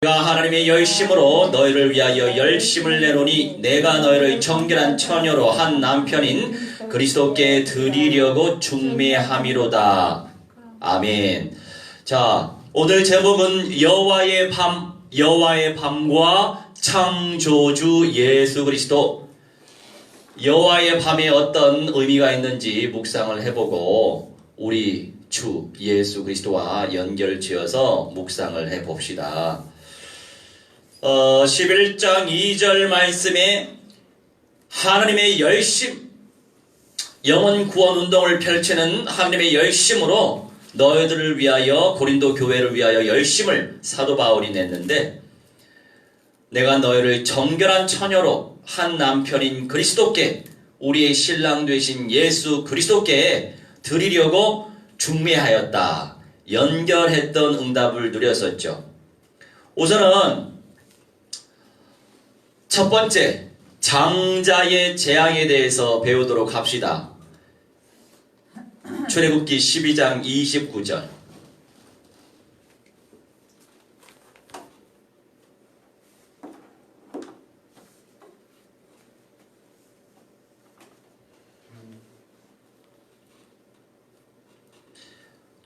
내가 하나님의 열심으로 너희를 위하여 열심을 내노니 내가 너희를 정결한 처녀로 한 남편인 그리스도께 드리려고 중매함이로다. 아멘. 자, 오늘 제목은 여호와의 밤과 창조주 예수 그리스도. 여호와의 밤에 어떤 의미가 있는지 묵상을 해보고 우리 주 예수 그리스도와 연결지어서 묵상을 해봅시다. 11장 2절 말씀에 하나님의 열심, 영혼 구원 운동을 펼치는 하나님의 열심으로 너희들을 위하여, 고린도 교회를 위하여 열심을 사도 바울이 냈는데, 내가 너희를 정결한 처녀로 한 남편인 그리스도께, 우리의 신랑 되신 예수 그리스도께 드리려고 중매하였다. 연결했던 응답을 누렸었죠. 우선은 첫 번째, 장자의 재앙에 대해서 배우도록 합시다. 출애굽기 12장 29절.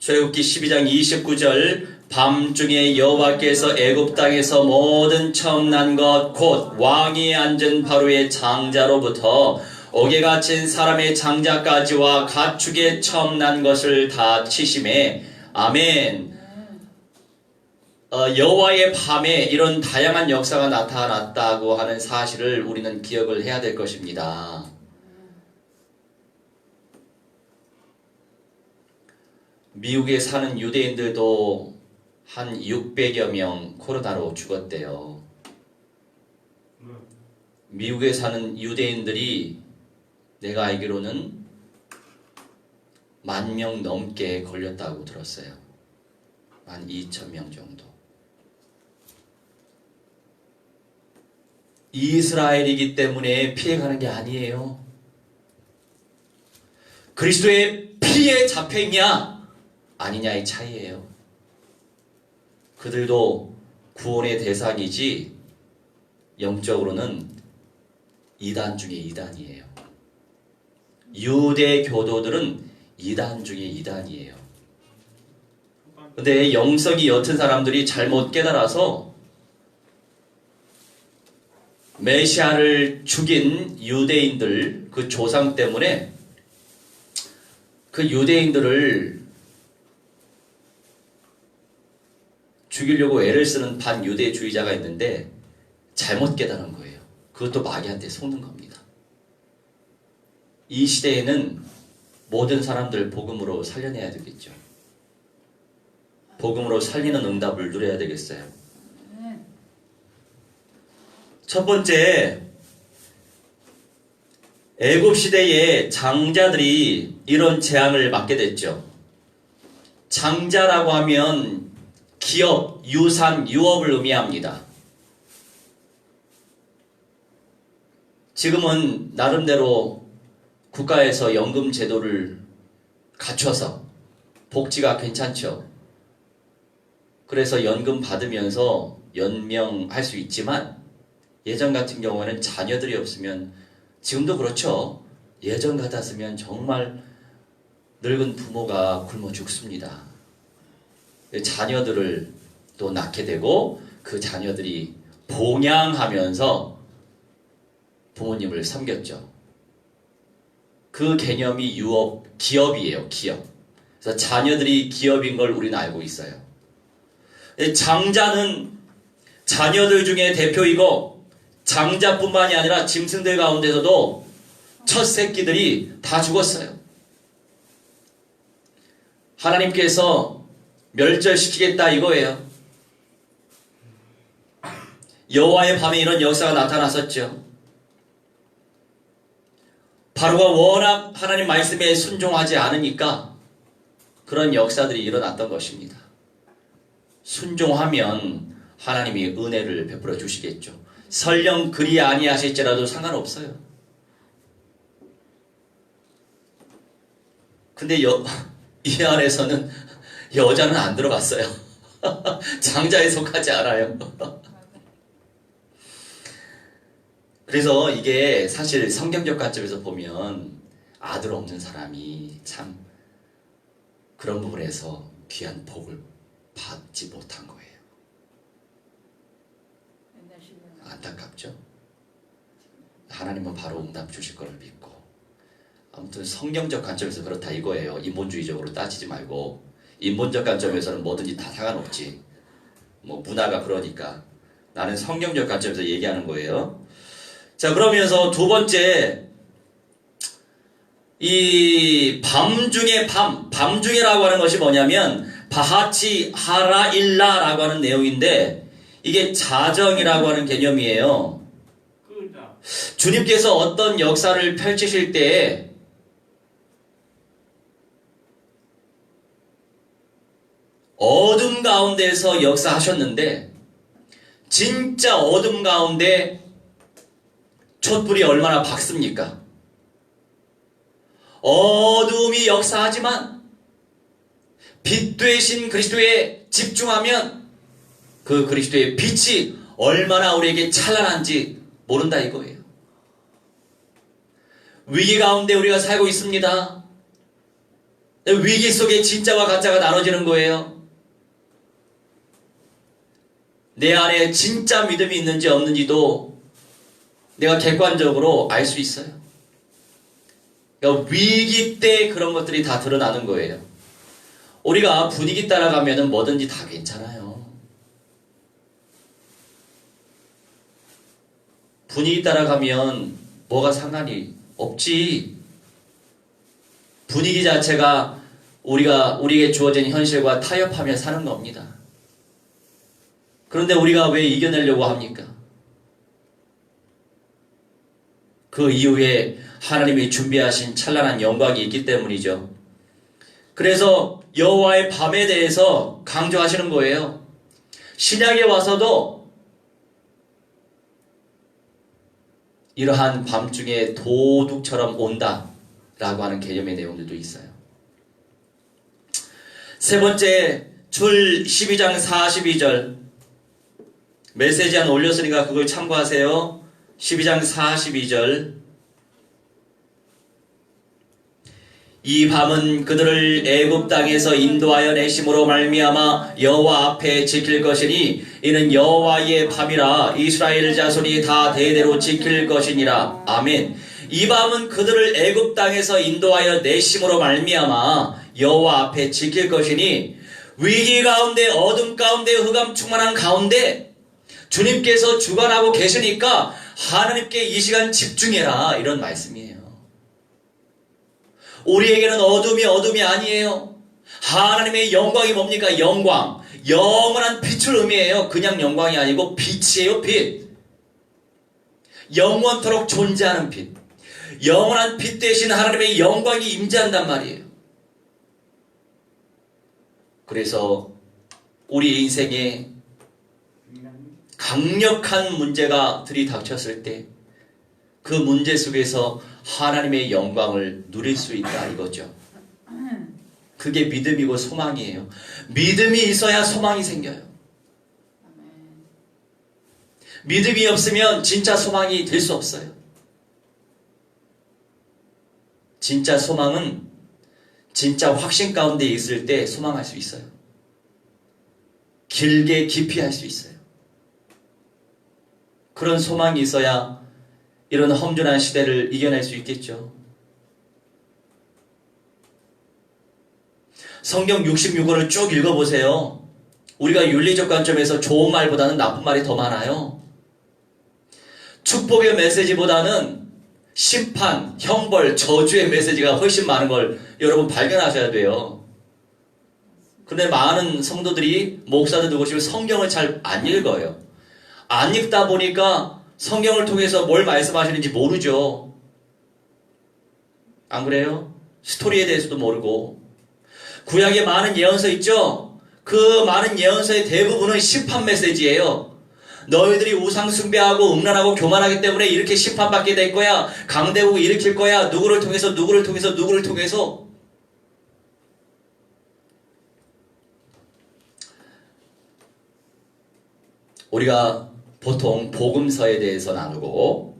출애굽기 12장 29절. 밤중에 여호와께서 애굽 땅에서 모든 처음 난 것 곧 왕위에 앉은 바로의 장자로부터 옥에 갇힌 사람의 장자까지와 가축의 처음 난 것을 다 치심에. 아멘. 여호와의 밤에 이런 다양한 역사가 나타났다고 하는 사실을 우리는 기억을 해야 될 것입니다. 미국에 사는 유대인들도 한 600여 명 코로나로 죽었대요. 미국에 사는 유대인들이 내가 알기로는 10,000명 넘게 걸렸다고 들었어요. 12,000명 정도. 이스라엘이기 때문에 피해가는 게 아니에요. 그리스도의 피에 잡혀있냐 아니냐의 차이예요. 그들도 구원의 대상이지 영적으로는 이단 중에 이단이에요. 유대 교도들은 이단 중에 이단이에요. 근데 영성이 옅은 사람들이 잘못 깨달아서 메시아를 죽인 유대인들, 그 조상 때문에 그 유대인들을 죽이려고 애를 쓰는 반유대주의자가 있는데 잘못 깨달은 거예요. 그것도 마귀한테 속는 겁니다. 이 시대에는 모든 사람들 복음으로 살려내야 되겠죠. 복음으로 살리는 응답을 누려야 되겠어요. 첫 번째, 애굽 시대의 장자들이 이런 재앙을 맞게 됐죠. 장자라고 하면 기업, 유산, 유업을 의미합니다. 지금은 나름대로 국가에서 연금 제도를 갖춰서 복지가 괜찮죠. 그래서 연금 받으면서 연명할 수 있지만 예전 같은 경우에는 자녀들이 없으면, 지금도 그렇죠. 예전 같았으면 정말 늙은 부모가 굶어 죽습니다. 자녀들을 또 낳게 되고 그 자녀들이 봉양하면서 부모님을 섬겼죠. 그 개념이 기업이에요. 기업. 그래서 자녀들이 기업인 걸 우리는 알고 있어요. 장자는 자녀들 중에 대표이고, 장자뿐만이 아니라 짐승들 가운데서도 첫 새끼들이 다 죽었어요. 하나님께서 멸절시키겠다 이거예요. 여호와의 밤에 이런 역사가 나타났었죠. 바로가 워낙 하나님 말씀에 순종하지 않으니까 그런 역사들이 일어났던 것입니다. 순종하면 하나님이 은혜를 베풀어 주시겠죠. 설령 그리 아니하실지라도 상관없어요. 근데 이 안에서는 여자는 안 들어갔어요. 장자에 속하지 않아요. 그래서 이게 사실 성경적 관점에서 보면 아들 없는 사람이 참 그런 부분에서 귀한 복을 받지 못한 거예요. 안타깝죠? 하나님은 바로 응답 주실 걸 믿고. 아무튼 성경적 관점에서 그렇다 이거예요. 인본주의적으로 따지지 말고. 인본적 관점에서는 뭐든지 다 상관없지. 뭐 문화가 그러니까. 나는 성경적 관점에서 얘기하는 거예요. 자, 그러면서 두 번째, 이 밤중의 밤중에라고 하는 것이 뭐냐면 바하치 하라일라라고 하는 내용인데 이게 자정이라고 하는 개념이에요. 주님께서 어떤 역사를 펼치실 때에 어둠 가운데서 역사하셨는데 진짜 어둠 가운데 촛불이 얼마나 밝습니까? 어둠이 역사하지만 빛 되신 그리스도에 집중하면 그 그리스도의 빛이 얼마나 우리에게 찬란한지 모른다 이거예요. 위기 가운데 우리가 살고 있습니다. 위기 속에 진짜와 가짜가 나눠지는 거예요. 내 안에 진짜 믿음이 있는지 없는지도 내가 객관적으로 알 수 있어요. 그러니까 위기 때 그런 것들이 다 드러나는 거예요. 우리가 분위기 따라가면 뭐든지 다 괜찮아요. 분위기 따라가면 뭐가 상관이 없지. 분위기 자체가 우리에게 주어진 현실과 타협하며 사는 겁니다. 그런데 우리가 왜 이겨내려고 합니까? 그 이후에 하나님이 준비하신 찬란한 영광이 있기 때문이죠. 그래서 여호와의 밤에 대해서 강조하시는 거예요. 신약에 와서도 이러한 밤중에 도둑처럼 온다라고 하는 개념의 내용들도 있어요. 세 번째, 출 12장 42절 메시지 한 올렸으니까 그걸 참고하세요. 12장 42절 이 밤은 그들을 애굽 땅에서 인도하여 내심으로 말미암아 여호와 앞에 지킬 것이니 이는 여호와의 밤이라 이스라엘 자손이 다 대대로 지킬 것이니라. 아멘. 이 밤은 그들을 애굽 땅에서 인도하여 내심으로 말미암아 여호와 앞에 지킬 것이니 위기 가운데 어둠 가운데 흑암 충만한 가운데 주님께서 주관하고 계시니까 하나님께 이 시간 집중해라 이런 말씀이에요. 우리에게는 어둠이 아니에요. 하나님의 영광이 뭡니까? 영광. 영원한 빛을 의미해요. 그냥 영광이 아니고 빛이에요. 빛. 영원토록 존재하는 빛. 영원한 빛 대신 하나님의 영광이 임재한단 말이에요. 그래서 우리 인생에 강력한 문제가 들이닥쳤을 때 그 문제 속에서 하나님의 영광을 누릴 수 있다 이거죠. 그게 믿음이고 소망이에요. 믿음이 있어야 소망이 생겨요. 믿음이 없으면 진짜 소망이 될 수 없어요. 진짜 소망은 진짜 확신 가운데 있을 때 소망할 수 있어요. 길게 깊이 할 수 있어요. 그런 소망이 있어야 이런 험준한 시대를 이겨낼 수 있겠죠. 성경 66권을 쭉 읽어보세요. 우리가 윤리적 관점에서 좋은 말보다는 나쁜 말이 더 많아요. 축복의 메시지보다는 심판, 형벌, 저주의 메시지가 훨씬 많은 걸 여러분 발견하셔야 돼요. 근데 많은 성도들이 목사들도 보시면 성경을 잘 안 읽어요. 안 읽다 보니까 성경을 통해서 뭘 말씀하시는지 모르죠. 안 그래요? 스토리에 대해서도 모르고. 구약에 많은 예언서 있죠? 그 많은 예언서의 대부분은 심판 메시지예요. 너희들이 우상 숭배하고 음란하고 교만하기 때문에 이렇게 심판받게 될 거야. 강대국을 일으킬 거야. 누구를 통해서. 우리가 보통 복음서에 대해서 나누고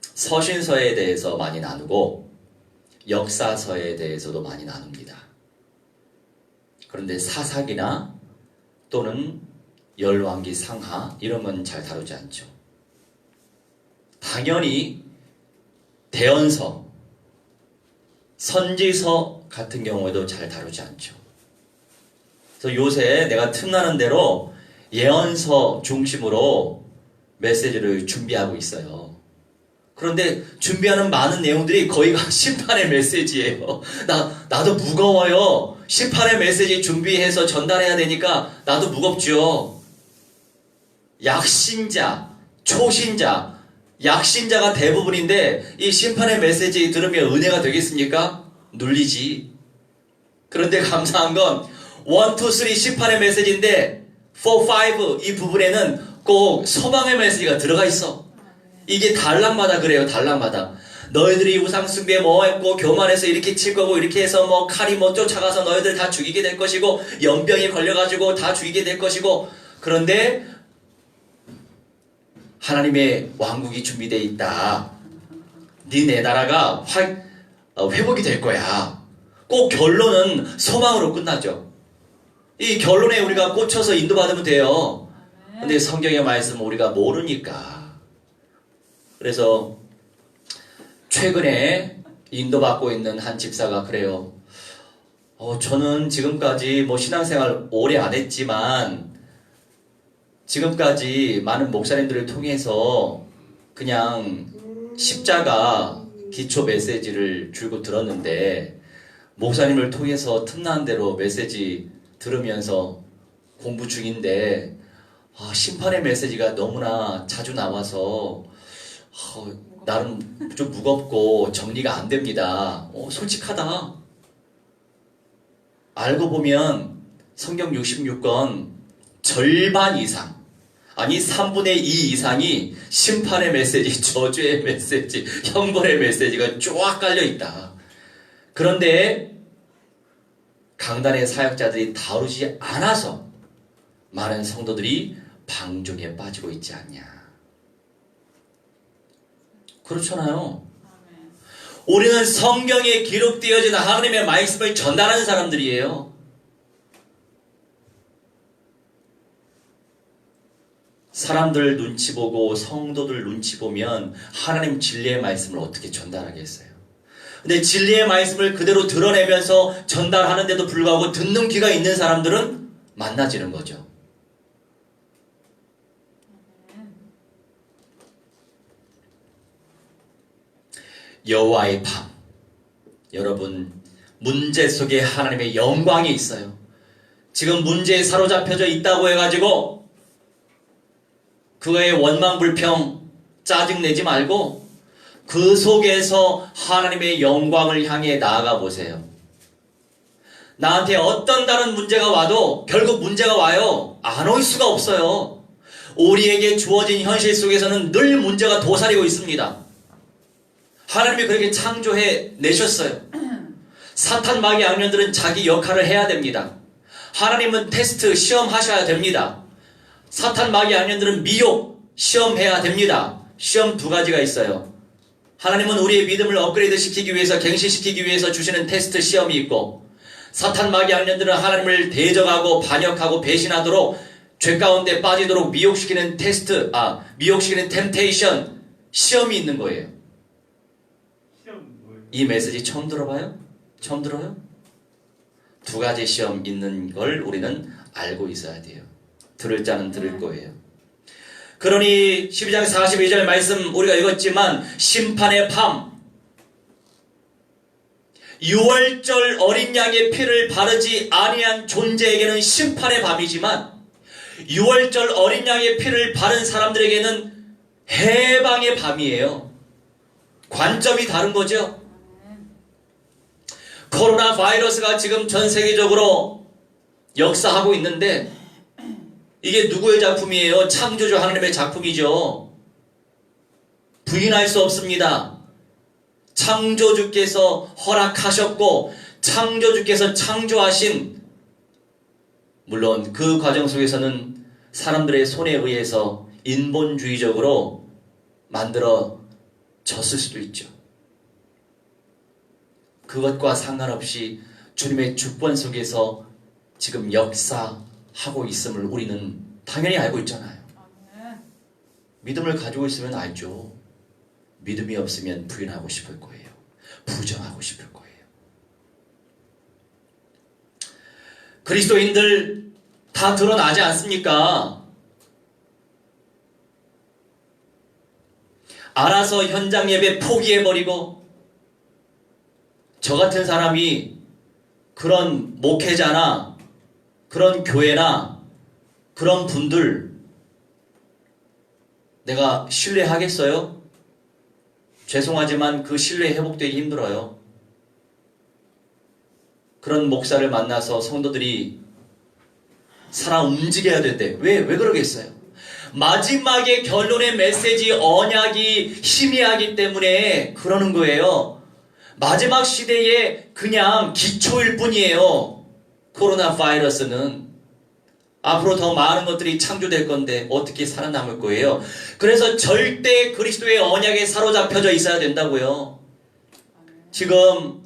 서신서에 대해서 많이 나누고 역사서에 대해서도 많이 나눕니다. 그런데 사사기나 또는 열왕기 상하 이런 건 잘 다루지 않죠. 당연히 대언서, 선지서 같은 경우에도 잘 다루지 않죠. 그래서 요새 내가 틈나는 대로 예언서 중심으로 메시지를 준비하고 있어요. 그런데 준비하는 많은 내용들이 거의가 심판의 메시지예요. 나도 무거워요. 심판의 메시지 준비해서 전달해야 되니까 나도 무겁죠. 약신자, 초신자, 약신자가 대부분인데 이 심판의 메시지 들으면 은혜가 되겠습니까? 눌리지. 그런데 감사한 건 1, 2, 3 심판의 메시지인데 4, 5 이 부분에는 꼭 소망의 메시지가 들어가 있어. 이게 단락마다 그래요. 단락마다. 너희들이 우상숭배 뭐 했고 교만해서 이렇게 칠 거고 이렇게 해서 뭐 칼이 뭐 쫓아가서 너희들 다 죽이게 될 것이고 연병이 걸려가지고 다 죽이게 될 것이고 그런데 하나님의 왕국이 준비되어 있다. 니네 나라가 회복이 될 거야. 꼭 결론은 소망으로 끝나죠. 이 결론에 우리가 꽂혀서 인도받으면 돼요. 근데 성경의 말씀은 우리가 모르니까. 그래서 최근에 인도받고 있는 한 집사가 그래요. 저는 지금까지 뭐 신앙생활 오래 안 했지만 지금까지 많은 목사님들을 통해서 그냥 십자가 기초 메시지를 줄곧 들었는데 목사님을 통해서 틈나는 대로 메시지 들으면서 공부 중인데 심판의 메시지가 너무나 자주 나와서 나름 좀 무겁고 정리가 안 됩니다. 솔직하다. 알고 보면 성경 66권 절반 이상, 아니 3분의 2 이상이 심판의 메시지, 저주의 메시지, 형벌의 메시지가 쫙 깔려있다. 그런데 강단의 사역자들이 다루지 않아서 많은 성도들이 방종에 빠지고 있지 않냐. 그렇잖아요. 우리는 성경에 기록되어진 하나님의 말씀을 전달하는 사람들이에요. 사람들 눈치 보고 성도들 눈치 보면 하나님 진리의 말씀을 어떻게 전달하겠어요? 근데 진리의 말씀을 그대로 드러내면서 전달하는데도 불구하고 듣는 귀가 있는 사람들은 만나지는 거죠. 여호와의 밤. 여러분, 문제 속에 하나님의 영광이 있어요. 지금 문제에 사로잡혀져 있다고 해가지고 그거에 원망불평 짜증내지 말고 그 속에서 하나님의 영광을 향해 나아가 보세요. 나한테 어떤 다른 문제가 와도 결국 문제가 와요. 안 올 수가 없어요. 우리에게 주어진 현실 속에서는 늘 문제가 도사리고 있습니다. 하나님이 그렇게 창조해 내셨어요. 사탄 마귀 악령들은 자기 역할을 해야 됩니다. 하나님은 테스트 시험하셔야 됩니다. 사탄 마귀 악령들은 미혹 시험해야 됩니다. 시험 두 가지가 있어요. 하나님은 우리의 믿음을 업그레이드 시키기 위해서, 갱신시키기 위해서 주시는 테스트 시험이 있고, 사탄 마귀 악령들은 하나님을 대적하고 반역하고 배신하도록 죄 가운데 빠지도록 미혹시키는 미혹시키는 템테이션 시험이 있는 거예요. 이 메시지 처음 들어봐요? 처음 들어요? 두 가지 시험 있는 걸 우리는 알고 있어야 돼요. 들을 자는 들을 거예요. 그러니 12장 42절 말씀 우리가 읽었지만 심판의 밤, 유월절 어린 양의 피를 바르지 아니한 존재에게는 심판의 밤이지만 유월절 어린 양의 피를 바른 사람들에게는 해방의 밤이에요. 관점이 다른 거죠. 코로나 바이러스가 지금 전 세계적으로 역사하고 있는데 이게 누구의 작품이에요? 창조주 하나님의 작품이죠. 부인할 수 없습니다. 창조주께서 허락하셨고 창조주께서 창조하신, 물론 그 과정 속에서는 사람들의 손에 의해서 인본주의적으로 만들어졌을 수도 있죠. 그것과 상관없이 주님의 주권 속에서 지금 역사하고 있음을 우리는 당연히 알고 있잖아요. 믿음을 가지고 있으면 알죠. 믿음이 없으면 부인하고 싶을 거예요. 부정하고 싶을 거예요. 그리스도인들 다 드러나지 않습니까? 알아서 현장 예배 포기해버리고, 저 같은 사람이 그런 목회자나 그런 교회나 그런 분들 내가 신뢰하겠어요? 죄송하지만 그 신뢰 회복되기 힘들어요. 그런 목사를 만나서 성도들이 살아 움직여야 된대. 왜 그러겠어요? 마지막에 결론의 메시지 언약이 희미하기 때문에 그러는 거예요. 마지막 시대에 그냥 기초일 뿐이에요. 코로나 바이러스는. 앞으로 더 많은 것들이 창조될 건데 어떻게 살아남을 거예요? 그래서 절대 그리스도의 언약에 사로잡혀져 있어야 된다고요. 지금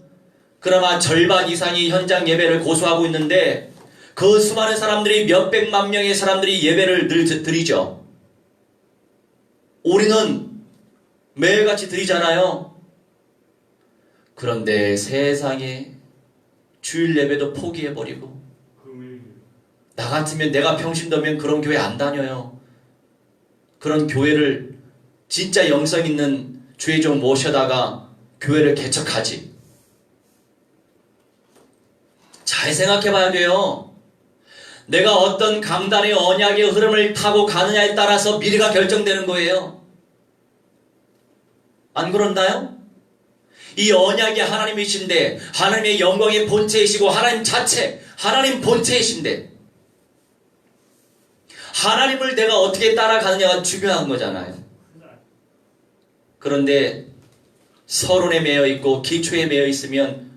그나마 절반 이상이 현장 예배를 고수하고 있는데 그 수많은 사람들이 몇백만 명의 사람들이 예배를 드리죠. 우리는 매일같이 드리잖아요. 그런데 세상에 주일 예배도 포기해버리고, 나 같으면 내가 평신도면 그런 교회 안 다녀요. 그런 교회를 진짜 영성 있는 주의 종 모셔다가 교회를 개척하지. 잘 생각해 봐야 돼요. 내가 어떤 강단의 언약의 흐름을 타고 가느냐에 따라서 미래가 결정되는 거예요. 안 그런가요? 이 언약이 하나님이신데, 하나님의 영광의 본체이시고 하나님 자체, 하나님 본체이신데 하나님을 내가 어떻게 따라가느냐가 중요한 거잖아요. 그런데 서론에 매여 있고 기초에 매여 있으면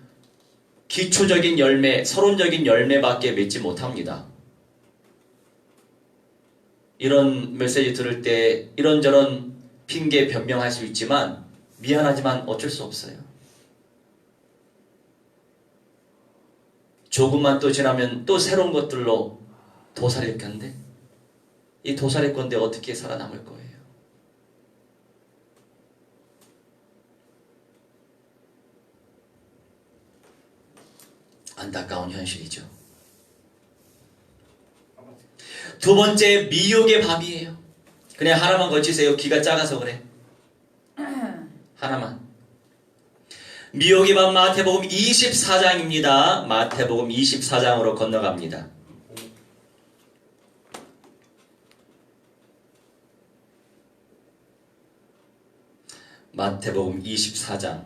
기초적인 열매, 서론적인 열매밖에 맺지 못합니다. 이런 메시지 들을 때 이런저런 핑계 변명할 수 있지만 미안하지만 어쩔 수 없어요. 조금만 또 지나면 또 새로운 것들로 도사릴 건데, 이 도사릴 건데 어떻게 살아남을 거예요? 안타까운 현실이죠. 두 번째, 미혹의 밤이에요. 그냥 하나만 걸치세요. 귀가 작아서 그래. 하나만. 미혹의 밤, 마태복음 24장입니다. 마태복음 24장으로 건너갑니다. 마태복음 24장.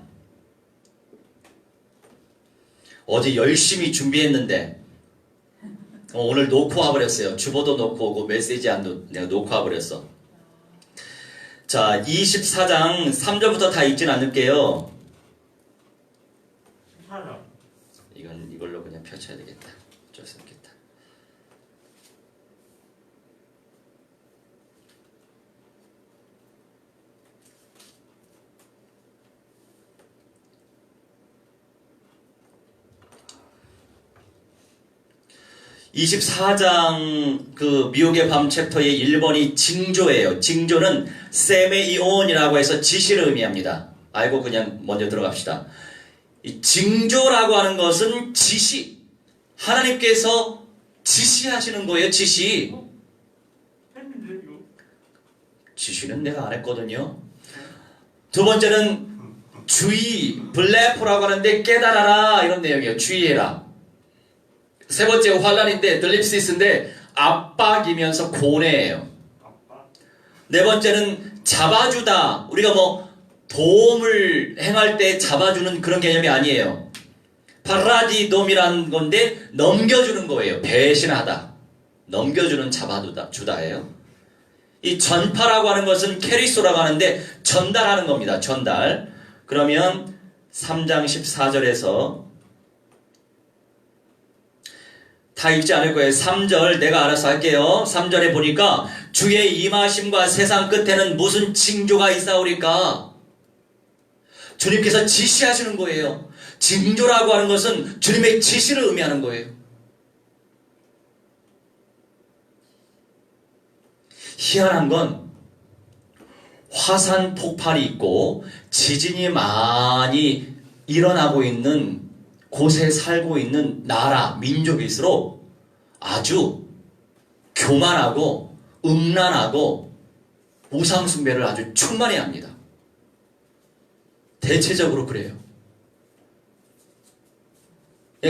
어제 열심히 준비했는데 오늘 놓고 와버렸어요. 주보도 놓고 오고 메시지 안도 내가 놓고 와버렸어. 자, 24장 3절부터 다 읽진 않을게요. 이걸로 그냥 펼쳐야 되겠다. 어쩔 수 없겠다. (24장) 그 미혹의 밤 챕터의 1번이 징조예요. 징조는 세메이온이라고 해서 지시를 의미합니다. 알고 그냥 먼저 들어갑시다. 이 징조라고 하는 것은 지시. 하나님께서 지시하시는 거예요. 지시는 내가 안 했거든요. 두 번째는 주의, 블레포라고 하는데 깨달아라 이런 내용이에요. 주의해라. 세 번째 환란인데 들립시스인데 압박이면서 고뇌예요. 네 번째는 잡아주다. 우리가 도움을 행할 때 잡아주는 그런 개념이 아니에요. 파라디돔이라는 건데 넘겨주는 거예요. 배신하다. 넘겨주는 잡아주다예요. 이 전파라고 하는 것은 캐리소라고 하는데 전달하는 겁니다. 전달. 그러면 3장 14절에서 다 읽지 않을 거예요. 3절 내가 알아서 할게요. 3절에 보니까 주의 임하심과 세상 끝에는 무슨 징조가 있사오리까? 주님께서 지시하시는 거예요. 징조라고 하는 것은 주님의 지시를 의미하는 거예요. 희한한 건 화산 폭발이 있고 지진이 많이 일어나고 있는 곳에 살고 있는 나라, 민족일수록 아주 교만하고 음란하고 우상숭배를 아주 충만히 합니다. 대체적으로 그래요.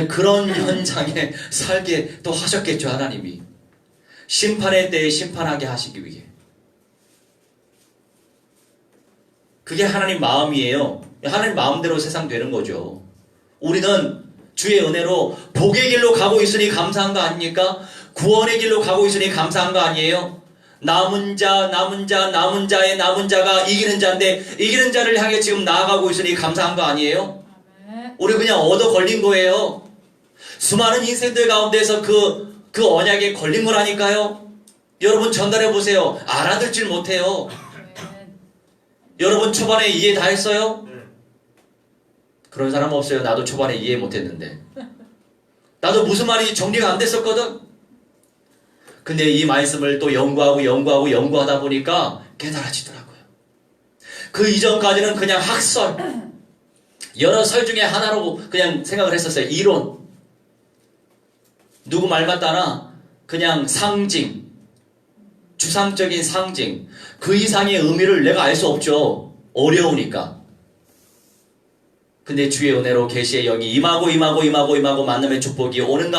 그런 현장에 살게 또 하셨겠죠, 하나님이. 심판의 때에 심판하게 하시기 위해. 그게 하나님 마음이에요. 하나님 마음대로 세상 되는 거죠. 우리는 주의 은혜로 복의 길로 가고 있으니 감사한 거 아닙니까? 구원의 길로 가고 있으니 감사한 거 아니에요? 남은 자가 이기는 자인데 이기는 자를 향해 지금 나아가고 있으니 감사한 거 아니에요? 우리 그냥 얻어 걸린 거예요. 수많은 인생들 가운데서 그 언약에 걸린 거라니까요. 여러분 전달해 보세요. 알아듣질 못해요. 여러분 초반에 이해 다 했어요? 그런 사람 없어요. 나도 초반에 이해 못했는데. 나도 무슨 말인지 정리가 안 됐었거든. 근데 이 말씀을 또 연구하다 보니까 깨달아지더라고요. 그 이전까지는 그냥 학설, 여러 설 중에 하나로 그냥 생각을 했었어요. 이론. 누구 말 맞다나 그냥 상징, 주상적인 상징, 그 이상의 의미를 내가 알 수 없죠. 어려우니까. 근데 주의 은혜로 계시의 영이 임하고 만남의 축복이 오는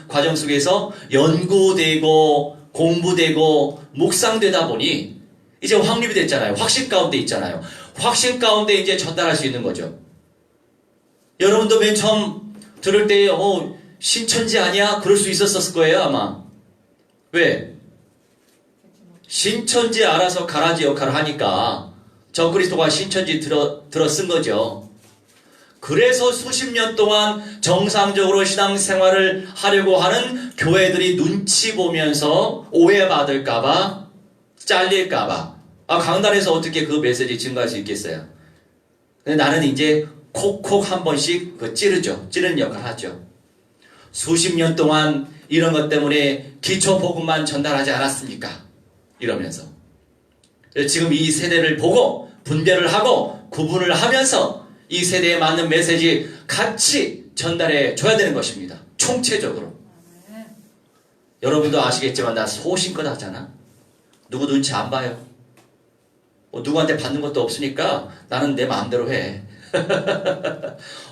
과정 속에서 연구되고 공부되고 묵상되다 보니 이제 확립이 됐잖아요. 확신 가운데 있잖아요. 확신 가운데 이제 전달할 수 있는 거죠. 여러분도 맨 처음 들을 때 신천지 아니야? 그럴 수 있었을 거예요, 아마. 왜? 신천지 알아서 가라지 역할을 하니까 적그리스도가 신천지 들어 쓴 거죠. 그래서 수십 년 동안 정상적으로 신앙생활을 하려고 하는 교회들이 눈치 보면서 오해받을까봐, 잘릴까봐. 강단에서 어떻게 그 메시지 증가할 수 있겠어요? 근데 나는 이제 콕콕 한 번씩 찌르는 역할을 하죠. 수십 년 동안 이런 것 때문에 기초 복음만 전달하지 않았습니까? 이러면서. 지금 이 세대를 보고 분별을 하고 구분을 하면서 이 세대에 맞는 메시지 같이 전달해 줘야 되는 것입니다. 총체적으로. 여러분도 아시겠지만 나 소신껏 하잖아. 누구 눈치 안 봐요. 누구한테 받는 것도 없으니까 나는 내 마음대로 해.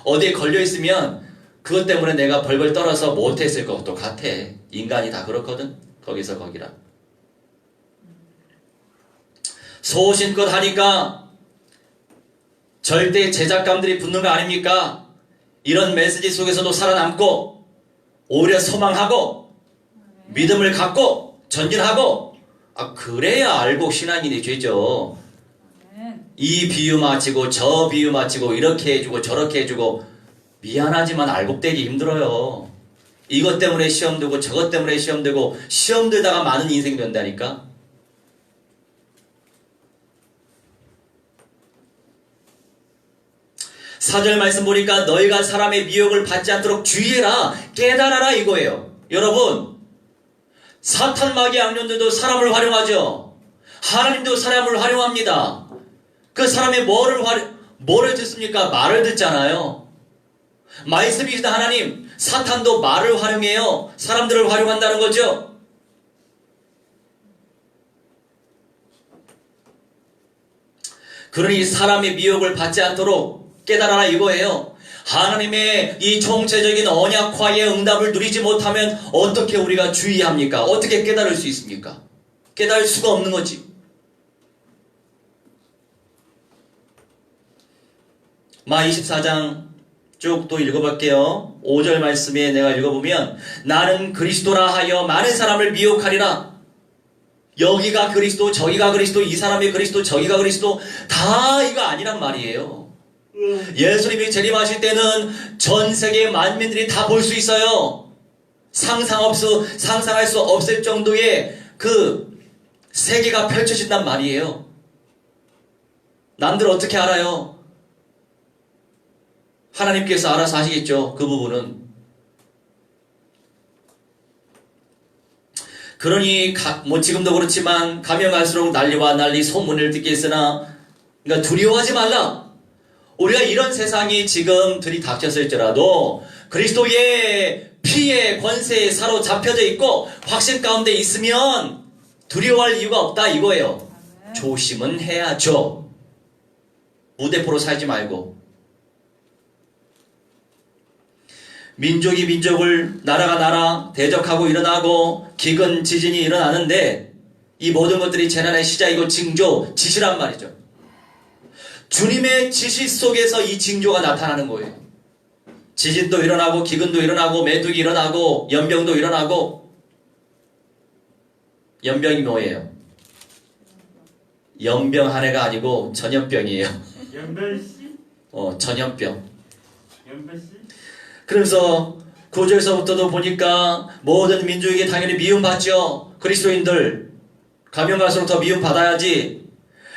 어디에 걸려있으면 그것 때문에 내가 벌벌 떨어서 못했을 것도 같아. 인간이 다 그렇거든. 거기서 거기라. 소신껏 하니까 절대 제작감들이 붙는 거 아닙니까? 이런 메시지 속에서도 살아남고 오히려 소망하고 믿음을 갖고 전진하고 그래야 알고 신앙인이 되죠. 이 비유 마치고 저 비유 마치고 이렇게 해주고 저렇게 해주고 미안하지만 알곡되기 힘들어요. 이것 때문에 시험 들고 저것 때문에 시험 들고 시험 들다가 많은 인생이 된다니까. 사절 말씀 보니까 너희가 사람의 미혹을 받지 않도록 주의해라, 깨달아라 이거예요. 여러분, 사탄 마귀 악령들도 사람을 활용하죠. 하나님도 사람을 활용합니다. 그 사람이 뭐를 듣습니까? 말을 듣잖아요. 말씀이신 하나님, 사탄도 말을 활용해요. 사람들을 활용한다는 거죠. 그러니 사람의 미혹을 받지 않도록 깨달아라 이거예요. 하나님의 이 총체적인 언약화의 응답을 누리지 못하면 어떻게 우리가 주의합니까? 어떻게 깨달을 수 있습니까? 깨달을 수가 없는 거지. 마 24장 쭉 또 읽어볼게요. 5절 말씀에 내가 읽어보면 나는 그리스도라 하여 많은 사람을 미혹하리라. 여기가 그리스도, 저기가 그리스도, 이 사람이 그리스도, 저기가 그리스도 다 이거 아니란 말이에요. 예수님이 재림하실 때는 전 세계 만민들이 다 볼 수 있어요. 상상할 수 없을 정도의 그 세계가 펼쳐진단 말이에요. 남들 어떻게 알아요? 하나님께서 알아서 하시겠죠. 그 부분은. 그러니 지금도 그렇지만 가면 갈수록 난리와 난리 소문을 듣겠으나 그러니까 두려워하지 말라. 우리가 이런 세상이 지금 들이닥쳤을지라도 그리스도의 피의 권세에 사로잡혀져 있고 확신 가운데 있으면 두려워할 이유가 없다 이거예요. 조심은 해야죠. 무대포로 살지 말고. 민족이 민족을, 나라가 나라 대적하고 일어나고 기근 지진이 일어나는데 이 모든 것들이 재난의 시작이고 징조, 지시란 말이죠. 주님의 지시 속에서 이 징조가 나타나는 거예요. 지진도 일어나고 기근도 일어나고 메뚜기 일어나고 연병도 일어나고. 연병이 뭐예요? 연병 한 해가 아니고 전염병이에요. 연변씨? 전염병. 연변씨? 그래서 9절서부터도 보니까 모든 민족에게 당연히 미움받죠. 그리스도인들 가면 갈수록 더 미움받아야지.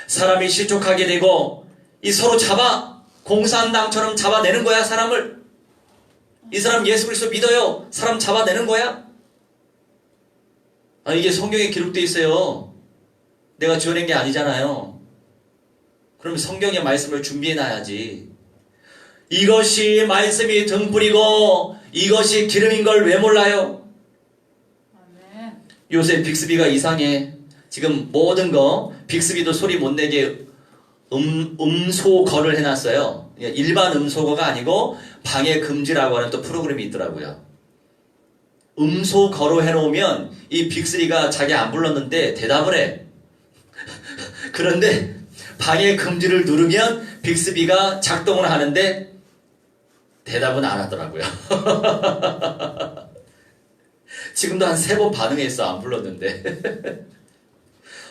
사람이 실족하게 되고 이 서로 공산당처럼 잡아내는 거야. 사람을. 이 사람 예수 그리스도 믿어요. 사람 잡아내는 거야. 이게 성경에 기록되어 있어요. 내가 지어낸 게 아니잖아요. 그럼 성경의 말씀을 준비해놔야지. 이것이 말씀이 등불이고 이것이 기름인 걸 왜 몰라요? 아멘. 요새 빅스비가 이상해. 지금 모든 거 빅스비도 소리 못 내게 음소거를 해놨어요. 일반 음소거가 아니고 방해 금지라고 하는 또 프로그램이 있더라고요. 음소거로 해놓으면 이 빅스비가 자기 안 불렀는데 대답을 해. 그런데 방해 금지를 누르면 빅스비가 작동을 하는데 대답은 안 하더라고요. 지금도 한 3번 반응했어. 안 불렀는데.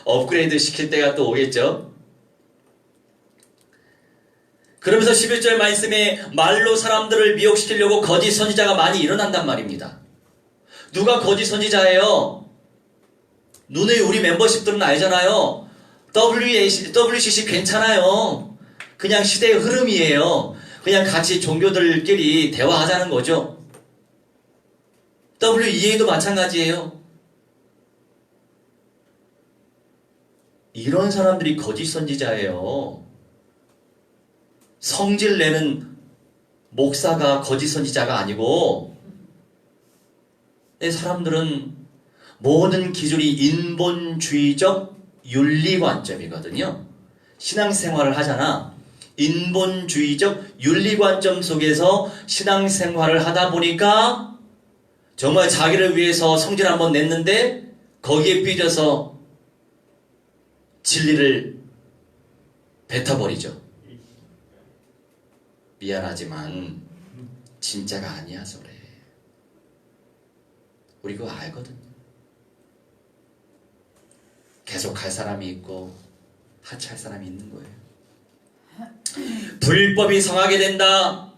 업그레이드 시킬 때가 또 오겠죠. 그러면서 11절 말씀에 말로 사람들을 미혹시키려고 거짓 선지자가 많이 일어난단 말입니다. 누가 거짓 선지자예요? 눈에 우리 멤버십들은 알잖아요. WCC 괜찮아요. 그냥 시대의 흐름이에요. 그냥 같이 종교들끼리 대화하자는 거죠. WEA도 마찬가지예요. 이런 사람들이 거짓 선지자예요. 성질 내는 목사가 거짓 선지자가 아니고, 이 사람들은 모든 기준이 인본주의적 윤리관점이거든요. 신앙생활을 하잖아. 인본주의적 윤리관점 속에서 신앙생활을 하다 보니까 정말 자기를 위해서 성질 한번 냈는데 거기에 삐져서 진리를 뱉어버리죠. 미안하지만 진짜가 아니어서 그래. 우리 그거 알거든요. 계속 갈 사람이 있고 하차할 사람이 있는 거예요. 불법이 성하게 된다.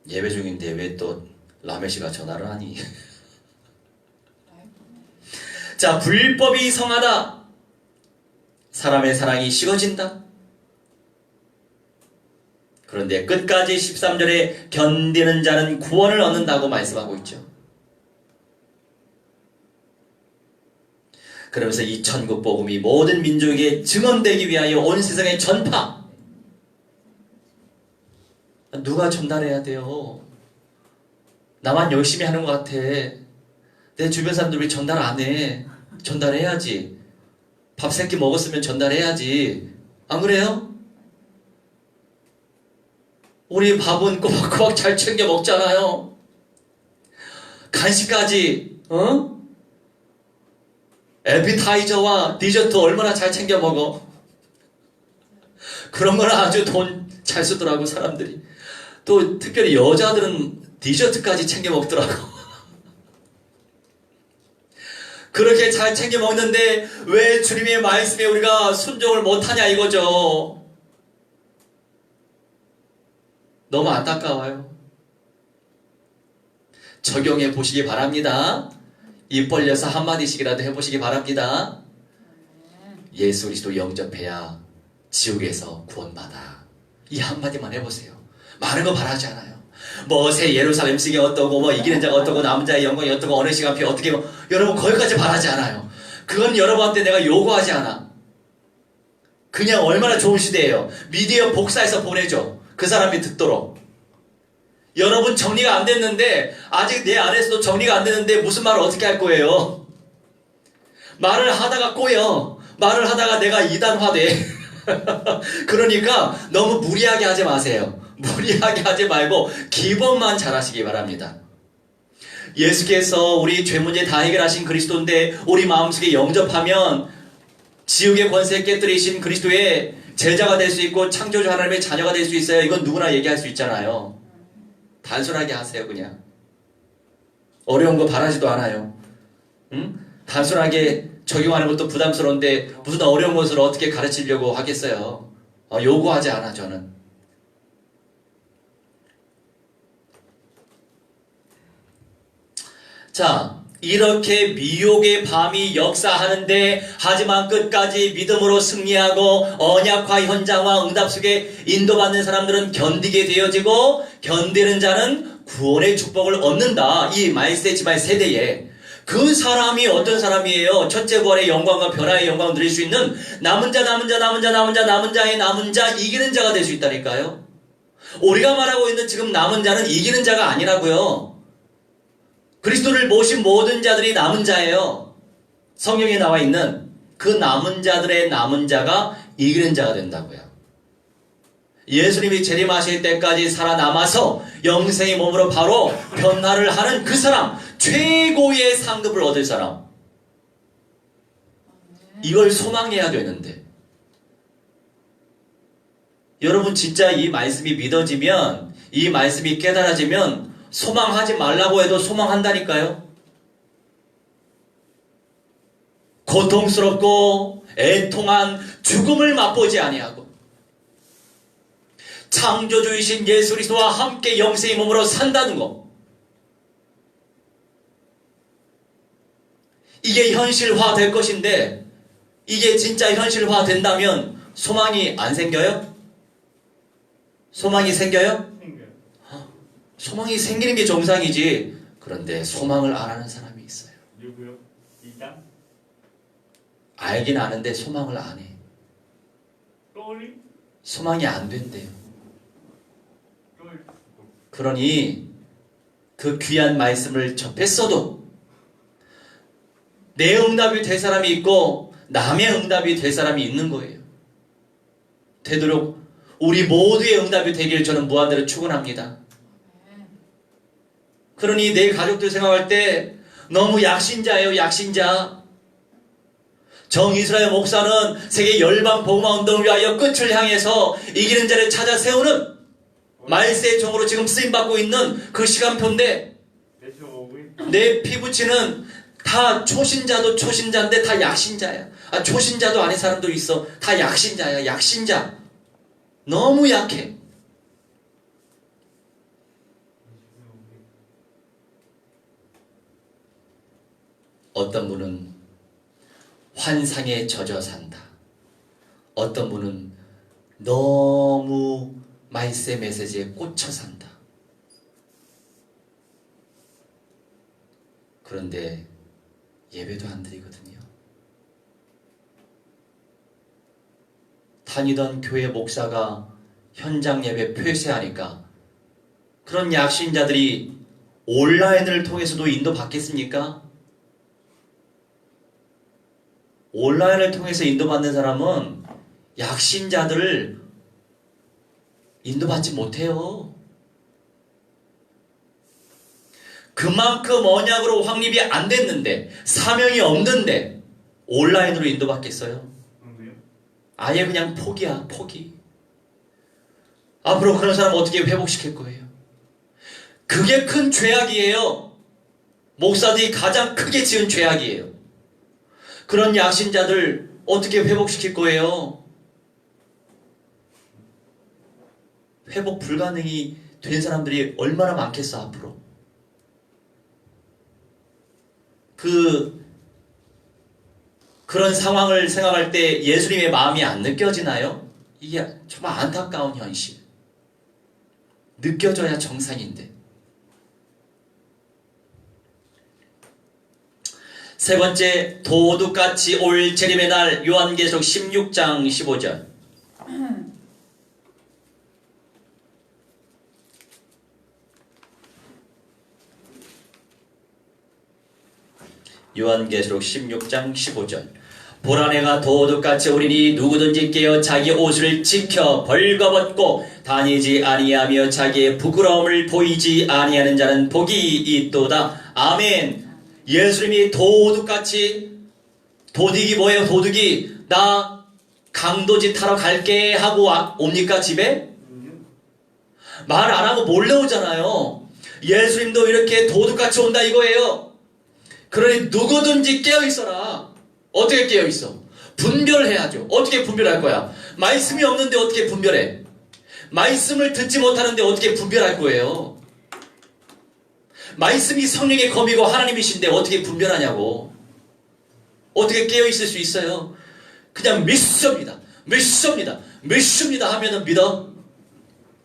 예배 중인데 왜 또 라메시가 전화를 하니? 자, 불법이 성하다. 사람의 사랑이 식어진다. 그런데 끝까지 13절에 견디는 자는 구원을 얻는다고 말씀하고 있죠. 그러면서 이 천국 복음이 모든 민족에게 증언되기 위하여 온 세상에 전파. 누가 전달해야 돼요? 나만 열심히 하는 것 같아. 내 주변 사람들 왜 전달 안 해? 전달해야지. 밥 3끼 먹었으면 전달해야지. 안 그래요? 우리 밥은 꼬박꼬박 잘 챙겨 먹잖아요. 간식까지, 에피타이저와 디저트 얼마나 잘 챙겨 먹어. 그런 걸 아주 돈 잘 쓰더라고, 사람들이. 또 특별히 여자들은 디저트까지 챙겨 먹더라고. 그렇게 잘 챙겨 먹는데 왜 주님의 말씀에 우리가 순종을 못하냐 이거죠. 너무 안타까워요. 적용해 보시기 바랍니다. 입 벌려서 한마디씩이라도 해보시기 바랍니다. 예수 그리스도 영접해야 지옥에서 구원받아. 이 한마디만 해보세요. 많은 거 바라지 않아요. 뭐 새 예루살렘 시기 어떠고 뭐 이기는 자가 어떠고 남은 자의 영광이 어떠고 어느 시간표에 어떻게 뭐 여러분 거기까지 바라지 않아요. 그건 여러분한테 내가 요구하지 않아. 그냥 얼마나 좋은 시대예요. 미디어 복사해서 보내줘. 그 사람이 듣도록. 여러분 정리가 안 됐는데 아직 내 안에서도 정리가 안 됐는데 무슨 말을 어떻게 할 거예요? 말을 하다가 꼬여. 말을 하다가 내가 이단화돼. 그러니까 너무 무리하게 하지 마세요. 무리하게 하지 말고 기본만 잘하시기 바랍니다. 예수께서 우리 죄 문제 다 해결하신 그리스도인데 우리 마음속에 영접하면 지옥의 권세 깨뜨리신 그리스도의 제자가 될 수 있고 창조주 하나님의 자녀가 될 수 있어요. 이건 누구나 얘기할 수 있잖아요. 단순하게 하세요. 그냥 어려운 거 바라지도 않아요. 응? 단순하게 적용하는 것도 부담스러운데 무슨 어려운 것을 어떻게 가르치려고 하겠어요. 요구하지 않아. 저는 자, 이렇게 미혹의 밤이 역사하는데 하지만 끝까지 믿음으로 승리하고 언약화 현장과 응답 속에 인도받는 사람들은 견디게 되어지고 견디는 자는 구원의 축복을 얻는다. 이 말세지말 세대에 그 사람이 어떤 사람이에요? 첫째 부활의 영광과 변화의 영광을 누릴 수 있는 남은 자의 이기는 자가 될 수 있다니까요. 우리가 말하고 있는 지금 남은 자는 이기는 자가 아니라고요. 그리스도를 모신 모든 자들이 남은 자예요. 성경에 나와 있는 그 남은 자들의 남은 자가 이기는 자가 된다고요. 예수님이 재림하실 때까지 살아남아서 영생의 몸으로 바로 변화를 하는 그 사람, 최고의 상급을 얻을 사람. 이걸 소망해야 되는데 여러분 진짜 이 말씀이 믿어지면, 이 말씀이 깨달아지면 소망하지 말라고 해도 소망한다니까요. 고통스럽고 애통한 죽음을 맛보지 아니하고 창조주이신 예수 그리스도와 함께 영생의 몸으로 산다는 것, 이게 현실화 될 것인데 이게 진짜 현실화 된다면 소망이 안 생겨요? 소망이 생겨요? 생겨요. 소망이 생기는 게 정상이지. 그런데 소망을 안 하는 사람이 있어요. 누구요? 이단? 알긴 아는데 소망을 안 해. 꼬리? 소망이 안 된대요. 꼬리. 그러니 그 귀한 말씀을 접했어도 내 응답이 될 사람이 있고 남의 응답이 될 사람이 있는 거예요. 되도록 우리 모두의 응답이 되기를 저는 무한대로 축원합니다. 그러니 내 가족들 생각할 때 너무 약신자예요. 약신자. 정이스라엘 목사는 세계 열방 복음화 운동을 위하여 끝을 향해서 이기는 자를 찾아 세우는 말세의 종으로 지금 쓰임받고 있는 그 시간표인데 내 피부치는 다 초신자도 초신자인데 다 약신자야. 초신자도 아닌 사람도 있어. 다 약신자야. 약신자. 너무 약해. 어떤 분은 환상에 젖어 산다. 어떤 분은 너무 말세 메시지에 꽂혀 산다. 그런데 예배도 안 드리거든요. 다니던 교회 목사가 현장 예배 폐쇄하니까 그런 약신자들이 온라인을 통해서도 인도받겠습니까? 온라인을 통해서 인도받는 사람은 약신자들을 인도받지 못해요. 그만큼 언약으로 확립이 안 됐는데, 사명이 없는데 온라인으로 인도받겠어요? 아예 그냥 포기야. 포기. 앞으로 그런 사람 어떻게 회복시킬 거예요? 그게 큰 죄악이에요. 목사들이 가장 크게 지은 죄악이에요. 그런 약신자들 어떻게 회복시킬 거예요? 회복 불가능이 된 사람들이 얼마나 많겠어 앞으로. 그런 상황을 생각할 때 예수님의 마음이 안 느껴지나요? 이게 정말 안타까운 현실. 느껴져야 정상인데. 세 번째, 도둑같이 올 재림의 날, 요한계시록 16장 15절. 요한계시록 16장 15절. 보라 내가 도둑같이 오리니 누구든지 깨어 자기 옷을 지켜 벌거벗고 다니지 아니하며 자기의 부끄러움을 보이지 아니하는 자는 복이 있도다. 아멘. 예수님이 도둑같이, 도둑이 뭐예요? 도둑이 나 강도짓 하러 갈게 하고 옵니까 집에? 말 안 하고 몰래 오잖아요. 예수님도 이렇게 도둑같이 온다 이거예요. 그러니 누구든지 깨어있어라. 어떻게 깨어있어? 분별해야죠. 어떻게 분별할 거야? 말씀이 없는데 어떻게 분별해? 말씀을 듣지 못하는데 어떻게 분별할 거예요? 말씀이 성령의 검이고 하나님이신데 어떻게 분별하냐고. 어떻게 깨어있을 수 있어요? 그냥 믿습니다. 믿습니다. 믿습니다 하면은 믿어?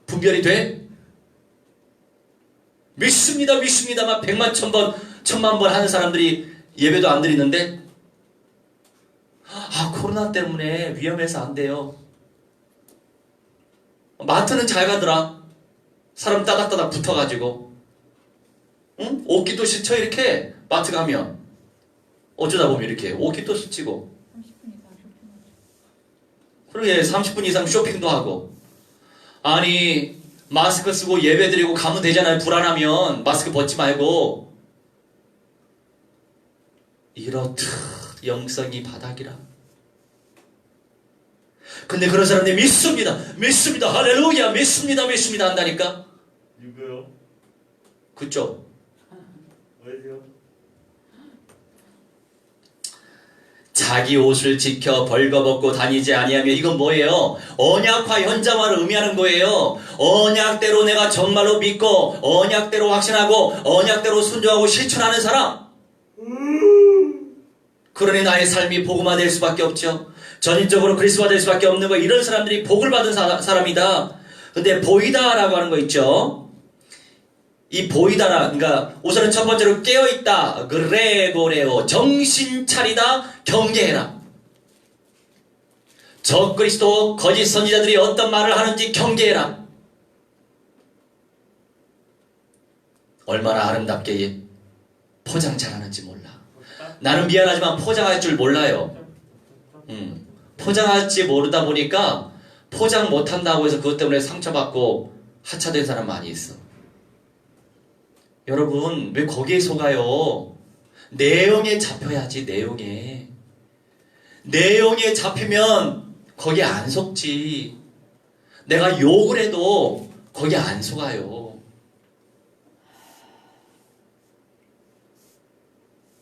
분별이 돼? 믿습니다. 믿습니다만 100만 1000번 1000만 번 하는 사람들이 예배도 안 드리는데 코로나 때문에 위험해서 안 돼요. 마트는 잘 가더라. 사람 따닥따닥 붙어가지고 응? 옷기도 스쳐 이렇게 마트 가면 어쩌다 보면 이렇게 옷기도 스치고 30분 이상 쇼핑하죠. 그러게 30분 이상 쇼핑도 하고 아니 마스크 쓰고 예배 드리고 가면 되잖아요. 불안하면 마스크 벗지 말고 이렇듯 영성이 바닥이라. 근데 그런 사람들이 믿습니다. 믿습니다. 할렐루야. 믿습니다. 믿습니다 한다니까. 누구요? 그쪽. 어디요? 자기 옷을 지켜 벌거벗고 다니지 아니하며 이건 뭐예요? 언약화 현장화를 의미하는 거예요. 언약대로 내가 정말로 믿고 언약대로 확신하고 언약대로 순종하고 실천하는 사람. 그러니 나의 삶이 복음화될 수밖에 없죠. 전인적으로 그리스도화될 수밖에 없는 거. 이런 사람들이 복을 받은 사람이다. 근데 보이다라고 하는 거 있죠. 이 보이다라, 그러니까 우선은 첫 번째로 깨어있다. 그레고레오. 정신 차리다. 경계해라. 적그리스도 거짓 선지자들이 어떤 말을 하는지 경계해라. 얼마나 아름답게 포장 잘하는지 몰라. 나는 미안하지만 포장할 줄 몰라요. 포장할지 모르다 보니까 포장 못한다고 해서 그것 때문에 상처받고 하차된 사람 많이 있어. 여러분 왜 거기에 속아요? 내용에 잡혀야지. 내용에 잡히면 거기에 안 속지. 내가 욕을 해도 거기에 안 속아요.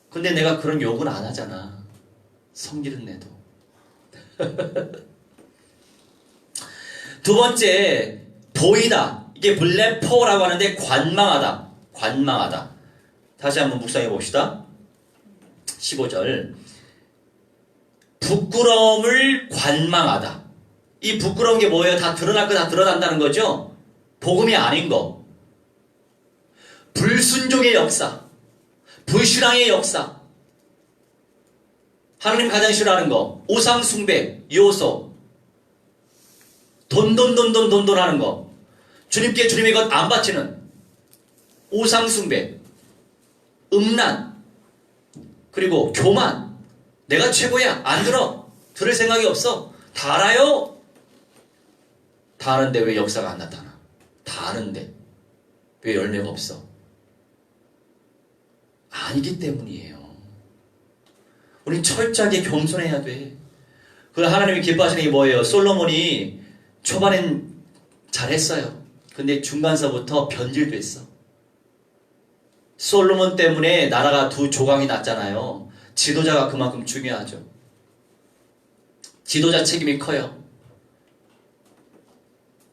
근데 내가 그런 욕은 안 하잖아. 성질은 내도. 두 번째, 보이다. 이게 블레포라고 하는데 관망하다. 관망하다. 다시 한번 묵상해 봅시다. 15절. 부끄러움을 관망하다. 이 부끄러운 게 뭐예요? 다 드러날 거 다 드러난다는 거죠? 복음이 아닌 거. 불순종의 역사. 불신앙의 역사. 하나님 가장 싫어하는 거. 우상숭배, 요소. 돈 하는 거. 주님께 주님의 것 안 바치는 우상숭배, 음란, 그리고 교만. 내가 최고야. 안 들어. 들을 생각이 없어. 다 알아요. 다 아는데 왜 역사가 안 나타나? 다 아는데 왜 열매가 없어? 아니기 때문이에요. 우리 철저하게 겸손해야 돼. 그 하나님이 기뻐하시는 게 뭐예요? 솔로몬이 초반엔 잘했어요. 근데 중간서부터 변질됐어. 솔로몬 때문에 나라가 두 조각이 났잖아요. 지도자가 그만큼 중요하죠. 지도자 책임이 커요.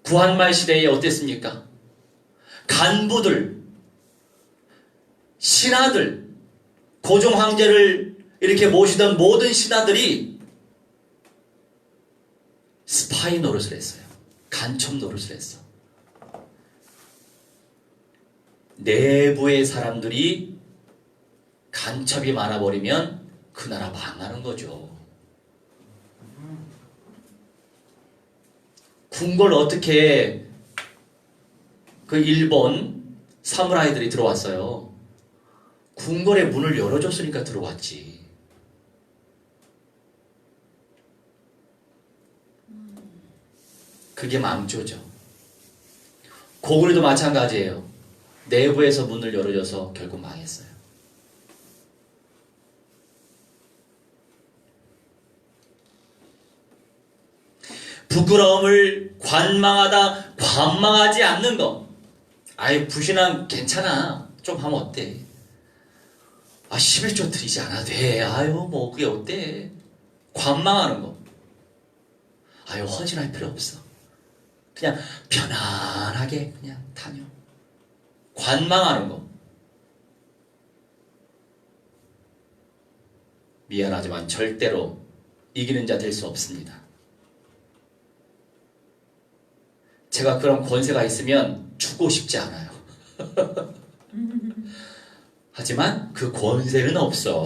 구한말 시대에 어땠습니까? 간부들, 신하들, 고종 황제를 이렇게 모시던 모든 신하들이 스파이 노릇을 했어요. 간첩 노릇을 했어. 내부의 사람들이 간첩이 많아버리면 그 나라 망하는 거죠. 궁궐 어떻게 그 일본 사무라이들이 들어왔어요. 궁궐의 문을 열어줬으니까 들어왔지. 그게 망조죠. 고구려도 마찬가지예요. 내부에서 문을 열어줘서 결국 망했어요. 부끄러움을 관망하지 않는 것. 아이, 부신앙 괜찮아. 좀 하면 어때? 11조 드리지 않아도 돼. 아유, 뭐, 그게 어때? 관망하는 거. 아유, 헌신할 필요 없어. 그냥 편안하게 그냥 다녀. 관망하는 거. 미안하지만 절대로 이기는 자 될 수 없습니다. 제가 그런 권세가 있으면 주고 싶지 않아요. 하지만 그 권세는 없어.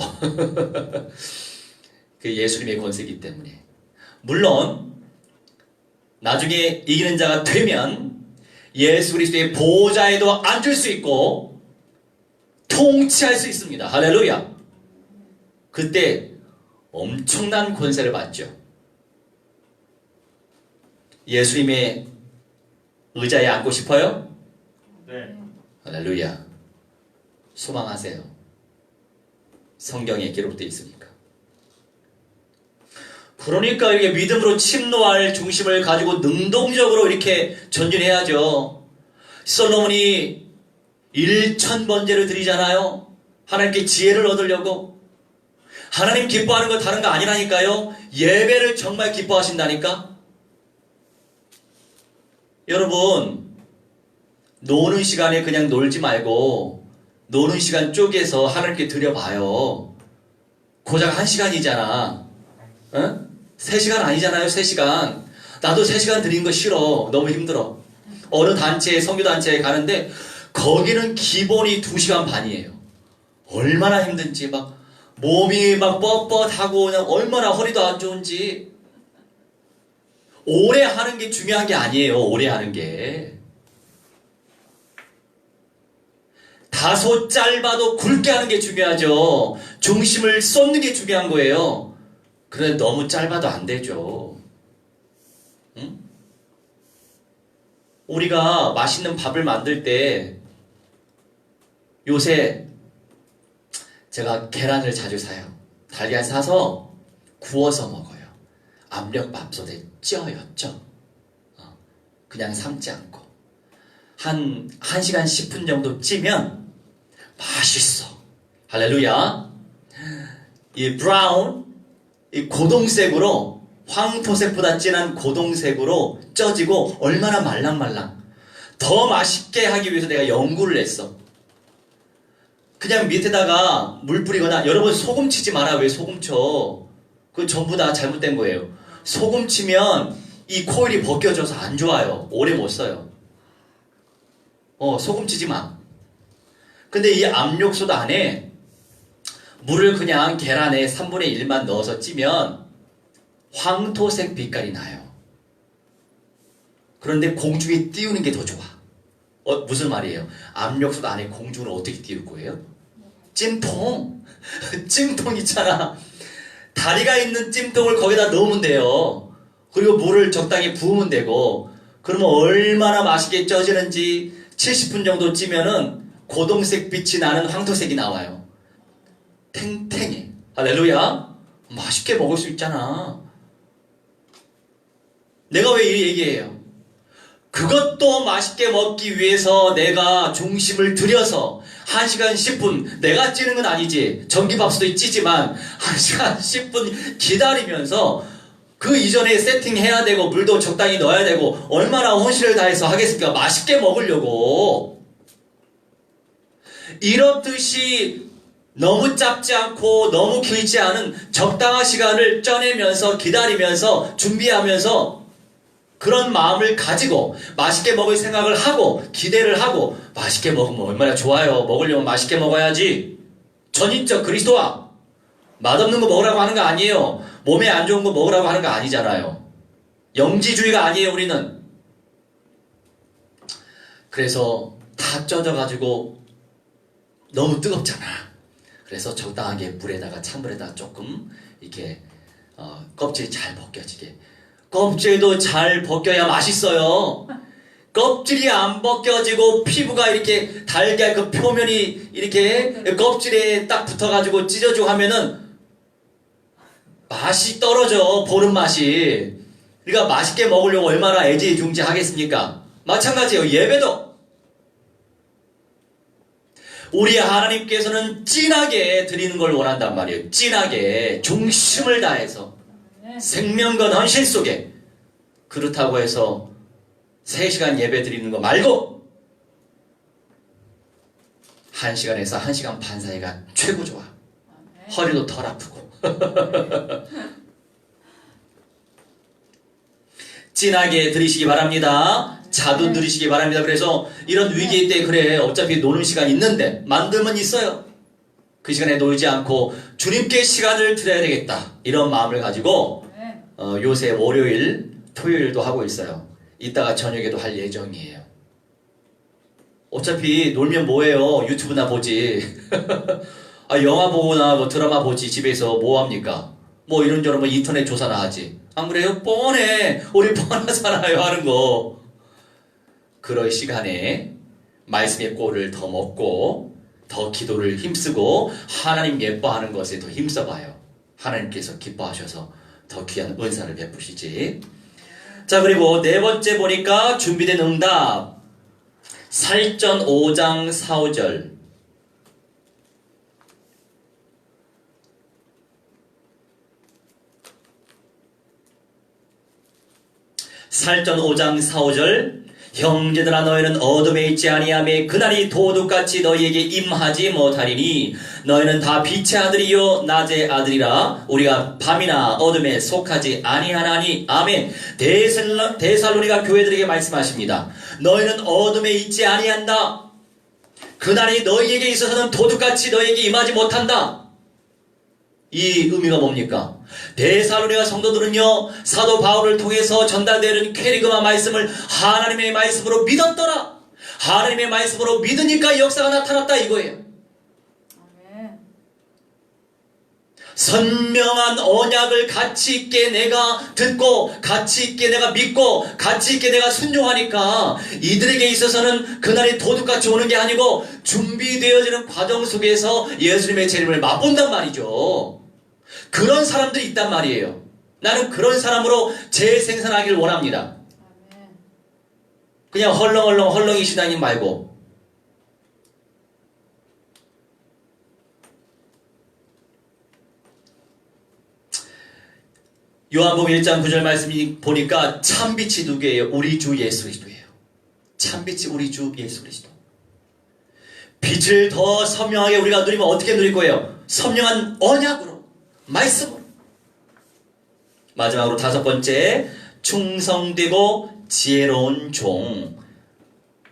그 예수님의 권세이기 때문에. 물론 나중에 이기는 자가 되면 예수 그리스도의 보좌에도 앉을 수 있고 통치할 수 있습니다. 할렐루야. 그때 엄청난 권세를 받죠. 예수님의 의자에 앉고 싶어요? 네. 할렐루야. 소망하세요. 성경에 기록되어 있으니까. 그러니까 이렇게 믿음으로 침노할 중심을 가지고 능동적으로 이렇게 전진해야죠. 솔로몬이 1000번제를 드리잖아요. 하나님께 지혜를 얻으려고. 하나님 기뻐하는 거 다른 거 아니라니까요. 예배를 정말 기뻐하신다니까. 여러분, 노는 시간에 그냥 놀지 말고 노는 시간 쪼개서 하나님께 드려봐요. 고작 1시간이잖아. 어? 3시간 아니잖아요. 3시간. 나도 3시간 드리는 거 싫어. 너무 힘들어. 어느 단체에, 선교단체에 가는데 거기는 기본이 2시간 반이에요. 얼마나 힘든지, 막 몸이 막 뻣뻣하고 그냥 얼마나 허리도 안 좋은지. 오래 하는 게 중요한 게 아니에요. 오래 하는 게. 다소 짧아도 굵게 하는 게 중요하죠. 중심을 쏟는 게 중요한 거예요. 그런데 너무 짧아도 안 되죠. 응? 우리가 맛있는 밥을 만들 때 요새 제가 계란을 자주 사요. 달걀 사서 구워서 먹어요. 압력밥솥에 쪄요. 그냥 삶지 않고. 한 1시간 10분 정도 찌면 맛있어. 할렐루야. 이 브라운, 이 고동색으로, 황토색보다 진한 고동색으로 쪄지고 얼마나 말랑말랑. 더 맛있게 하기 위해서 내가 연구를 했어. 그냥 밑에다가 물 뿌리거나, 여러분 소금 치지 마라. 왜 소금 쳐? 그건 전부 다 잘못된 거예요. 소금 치면 이 코일이 벗겨져서 안 좋아요. 오래 못 써요. 소금 치지 마. 근데 이 압력솥 안에 물을 그냥 계란에 3분의 1만 넣어서 찌면 황토색 빛깔이 나요. 그런데 공중에 띄우는 게 더 좋아. 무슨 말이에요? 압력솥 안에 공중을 어떻게 띄울 거예요? 찜통. 찜통 있잖아. 다리가 있는 찜통을 거기다 넣으면 돼요. 그리고 물을 적당히 부으면 되고, 그러면 얼마나 맛있게 쪄지는지 70분 정도 찌면은 고동색 빛이 나는 황토색이 나와요. 탱탱해. 할렐루야. 맛있게 먹을 수 있잖아. 내가 왜 이 얘기해요? 그것도 맛있게 먹기 위해서 내가 중심을 들여서 1시간 10분, 내가 찌는 건 아니지. 전기밥솥도 찌지만 1시간 10분 기다리면서 그 이전에 세팅해야 되고 물도 적당히 넣어야 되고 얼마나 혼신을 다해서 하겠습니까? 맛있게 먹으려고. 이렇듯이 너무 짧지 않고 너무 길지 않은 적당한 시간을 쪄내면서 기다리면서 준비하면서 그런 마음을 가지고 맛있게 먹을 생각을 하고 기대를 하고 맛있게 먹으면 얼마나 좋아요. 먹으려면 맛있게 먹어야지. 전인적 그리스도와 맛없는 거 먹으라고 하는 거 아니에요. 몸에 안 좋은 거 먹으라고 하는 거 아니잖아요. 영지주의가 아니에요, 우리는. 그래서 다 쪄져가지고 너무 뜨겁잖아. 그래서 적당하게 물에다가 찬물에다가 조금 이렇게 껍질이 잘 벗겨지게. 껍질도 잘 벗겨야 맛있어요. 껍질이 안 벗겨지고 피부가 이렇게 달걀 그 표면이 이렇게 껍질에 딱 붙어가지고 찢어지고 하면은 맛이 떨어져. 보는 맛이. 그러니까 맛있게 먹으려고 얼마나 애지중지하겠습니까? 마찬가지예요. 예배도. 우리 하나님께서는 진하게 드리는 걸 원한단 말이에요. 진하게 중심을 다해서 생명과 헌신 속에. 그렇다고 해서 3시간 예배 드리는 거 말고 1시간에서 1시간 반 사이가 최고 좋아. 허리도 덜 아프고. 진하게 드리시기 바랍니다. 자두 드리시기 바랍니다. 그래서 이런 위기 때 그래 어차피 노는 시간 있는데 만들면 있어요. 그 시간에 놀지 않고 주님께 시간을 드려야 되겠다. 이런 마음을 가지고 요새 월요일, 토요일도 하고 있어요. 이따가 저녁에도 할 예정이에요. 어차피 놀면 뭐해요? 유튜브나 보지. 영화 보거나 뭐 드라마 보지. 집에서 뭐 합니까? 뭐 이런저런 뭐 인터넷 조사나 하지. 안 그래요? 뻔해. 우리 뻔하잖아요, 하는 거. 그럴 시간에 말씀의 꼴을 더 먹고 더 기도를 힘쓰고 하나님 예뻐하는 것에 더 힘써봐요. 하나님께서 기뻐하셔서 더 귀한 은사를 베푸시지. 자, 그리고 4번째 보니까 준비된 응답. 살전 5장 4, 5절. 살전 5장 4, 5절. 형제들아 너희는 어둠에 있지 아니하며 그날이 도둑같이 너희에게 임하지 못하리니 너희는 다 빛의 아들이요 낮의 아들이라. 우리가 밤이나 어둠에 속하지 아니하나니. 아멘. 데살로니가 교회들에게 말씀하십니다. 너희는 어둠에 있지 아니한다. 그날이 너희에게 있어서는 도둑같이 너희에게 임하지 못한다. 이 의미가 뭡니까? 데살로니가 성도들은요, 사도 바울을 통해서 전달되는 퀘리그마 말씀을 하나님의 말씀으로 믿었더라. 하나님의 말씀으로 믿으니까 역사가 나타났다 이거예요. 아멘. 선명한 언약을 가치 있게 내가 듣고 가치 있게 내가 믿고 가치 있게 내가 순종하니까 이들에게 있어서는 그날이 도둑같이 오는 게 아니고 준비되어지는 과정 속에서 예수님의 재림을 맛본단 말이죠. 그런 사람들이 있단 말이에요. 나는 그런 사람으로 재생산하길 원합니다. 아멘. 그냥 헐렁헐렁 신앙인 말고. 요한복음 1장 9절 말씀이 보니까 참빛이 누구예요? 우리 주 예수 그리스도예요. 참빛이 우리 주 예수 그리스도. 빛을 더 선명하게 우리가 누리면 어떻게 누릴 거예요? 선명한 언약으로, 말씀으로. 마지막으로 5번째, 충성되고 지혜로운 종.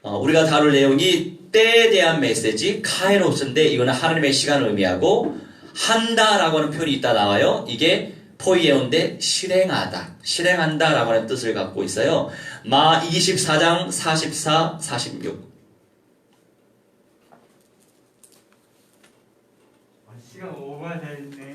우리가 다룰 내용이 때에 대한 메시지, 카이로스인데 이거는 하나님의 시간을 의미하고 한다라고 하는 표현이 있다 나와요. 이게 포이에온데 실행하다, 실행한다라고 하는 뜻을 갖고 있어요. 마 24장 44, 46. 시간 오버가 됐네.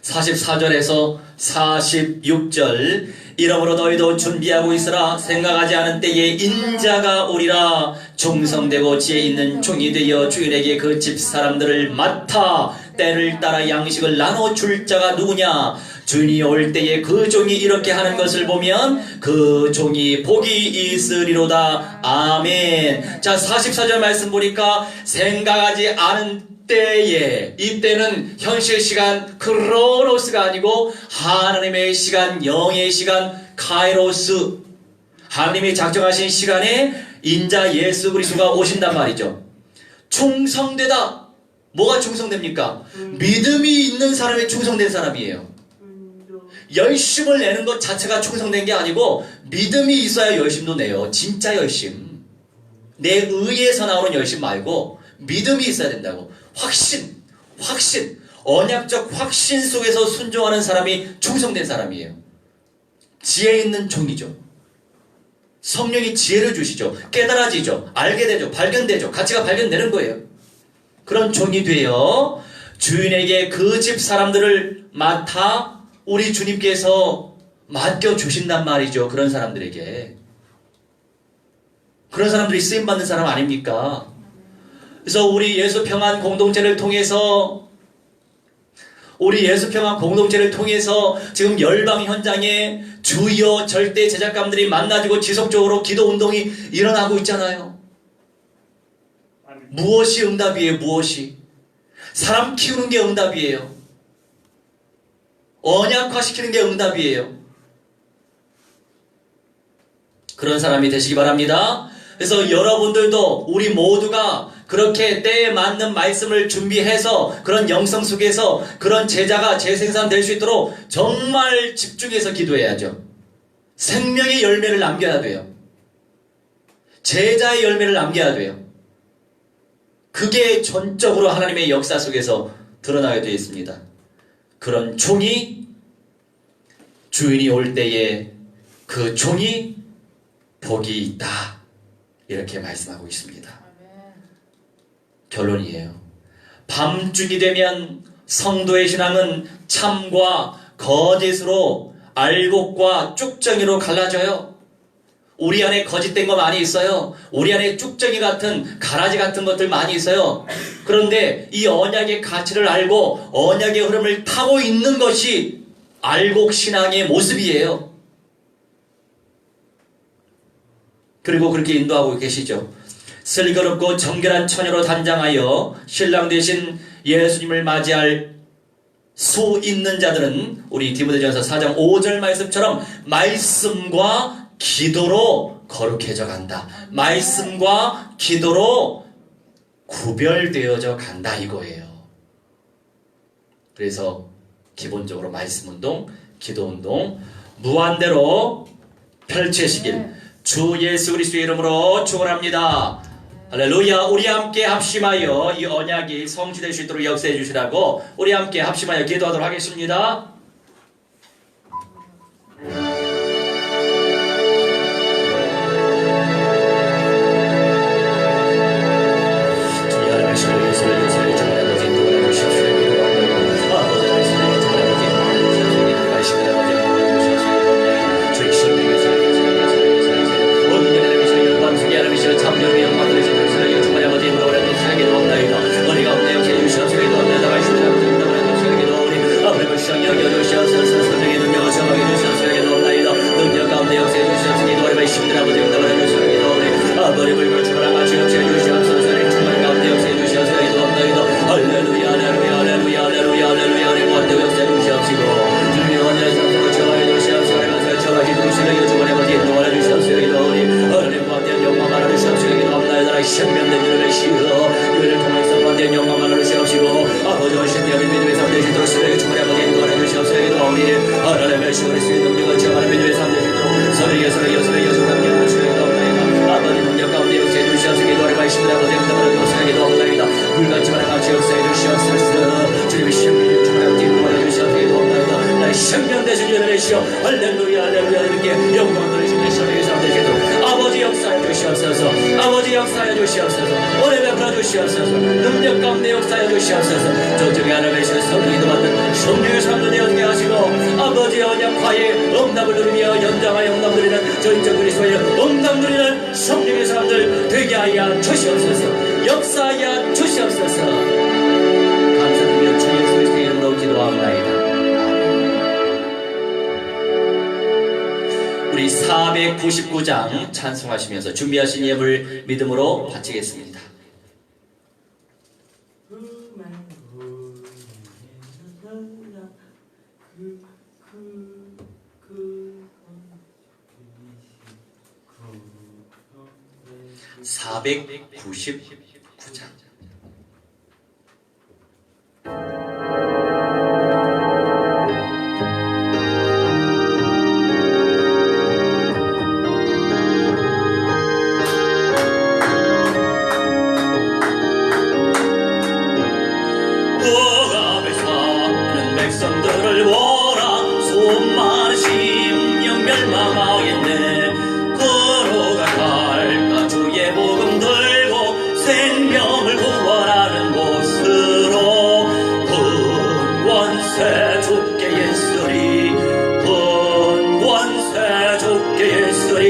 44절에서 46절. 이러므로 너희도 준비하고 있으라. 생각하지 않은 때에 인자가 오리라. 충성되고 지혜 있는 종이 되어 주인에게 그 집 사람들을 맡아 때를 따라 양식을 나눠줄 자가 누구냐? 주인이 올 때에 그 종이 이렇게 하는 것을 보면 그 종이 복이 있으리로다. 아멘. 자, 44절 말씀 보니까 생각하지 않은 때에, 이때는 현실 시간 크로노스가 아니고 하나님의 시간, 영의 시간 카이로스, 하나님이 작정하신 시간에 인자 예수 그리스도가 오신단 말이죠. 충성되다. 뭐가 충성됩니까? 믿음이 있는 사람이 충성된 사람이에요. 열심을 내는 것 자체가 충성된 게 아니고 믿음이 있어야 열심도 내요. 진짜 열심. 내 의에서 나오는 열심 말고 믿음이 있어야 된다고. 확신, 언약적 확신 속에서 순종하는 사람이 충성된 사람이에요. 지혜 있는 종이죠. 성령이 지혜를 주시죠. 깨달아지죠. 알게 되죠. 발견되죠. 가치가 발견되는 거예요. 그런 종이 되어 주인에게 그 집 사람들을 맡아 우리 주님께서 맡겨주신단 말이죠. 그런 사람들에게. 그런 사람들이 쓰임받는 사람 아닙니까? 그래서 우리 예수평안 공동체를 통해서 지금 열방 현장에 주요 절대 제작감들이 만나지고 지속적으로 기도 운동이 일어나고 있잖아요. 무엇이 응답이에요? 무엇이? 사람 키우는 게 응답이에요. 언약화시키는 게 응답이에요. 그런 사람이 되시기 바랍니다. 그래서 여러분들도 우리 모두가 그렇게 때에 맞는 말씀을 준비해서 그런 영성 속에서 그런 제자가 재생산될 수 있도록 정말 집중해서 기도해야죠. 생명의 열매를 남겨야 돼요. 제자의 열매를 남겨야 돼요. 그게 전적으로 하나님의 역사 속에서 드러나게 되어 있습니다. 그런 종이 주인이 올 때에 그 종이 복이 있다. 이렇게 말씀하고 있습니다. 결론이에요. 밤중이 되면 성도의 신앙은 참과 거짓으로 알곡과 쭉정이로 갈라져요. 우리 안에 거짓된 거 많이 있어요. 우리 안에 쭉정이 같은 가라지 같은 것들 많이 있어요. 그런데 이 언약의 가치를 알고 언약의 흐름을 타고 있는 것이 알곡 신앙의 모습이에요. 그리고 그렇게 인도하고 계시죠. 슬기롭고 정결한 처녀로 단장하여 신랑 되신 예수님을 맞이할 수 있는 자들은 우리 디모데전서 4장 5절 말씀처럼 말씀과 기도로 거룩해져 간다. 말씀과 기도로 구별되어져 간다 이거예요. 그래서 기본적으로 말씀 운동, 기도 운동 무한대로 펼치시길 주 예수 그리스도의 이름으로 축원합니다. 할렐루야. 우리 함께 합심하여 이 언약이 성취될 수 있도록 역사해 주시라고 우리 함께 합심하여 기도하도록 하겠습니다. 할렐루야 할렐루야 이렇게 영광 돌리시는 시험의 사람 되시도록 아버지 역사해 주시옵소서. 아버지 역사해 주시옵소서. 은혜 베풀어 주시옵소서. 능력 가운데 역사해 주시옵소서. 저쪽에 하나님의 성령이 받는 성령의 사람들 되어지게 하시고 아버지 언약화의 응답을 누리며 연장하여 응답 누리는 저인적 그리스도의 응답 누리는 성령의 사람들 되게 하여 주시옵소서. 역사하여 주시옵소서. 감사드리며 주 예수 그리스도의 이름으로 기도합니다. 우리 499장 찬송하시면서 준비하신 예물 믿음으로 바치겠습니다. (499장) 많은 심령 멸망하겠네. 걸어가 갈까 주의 복음 들고 생명을 구원하는 곳으로. 근원세 주께 예수리, 근원세 주께 예수리.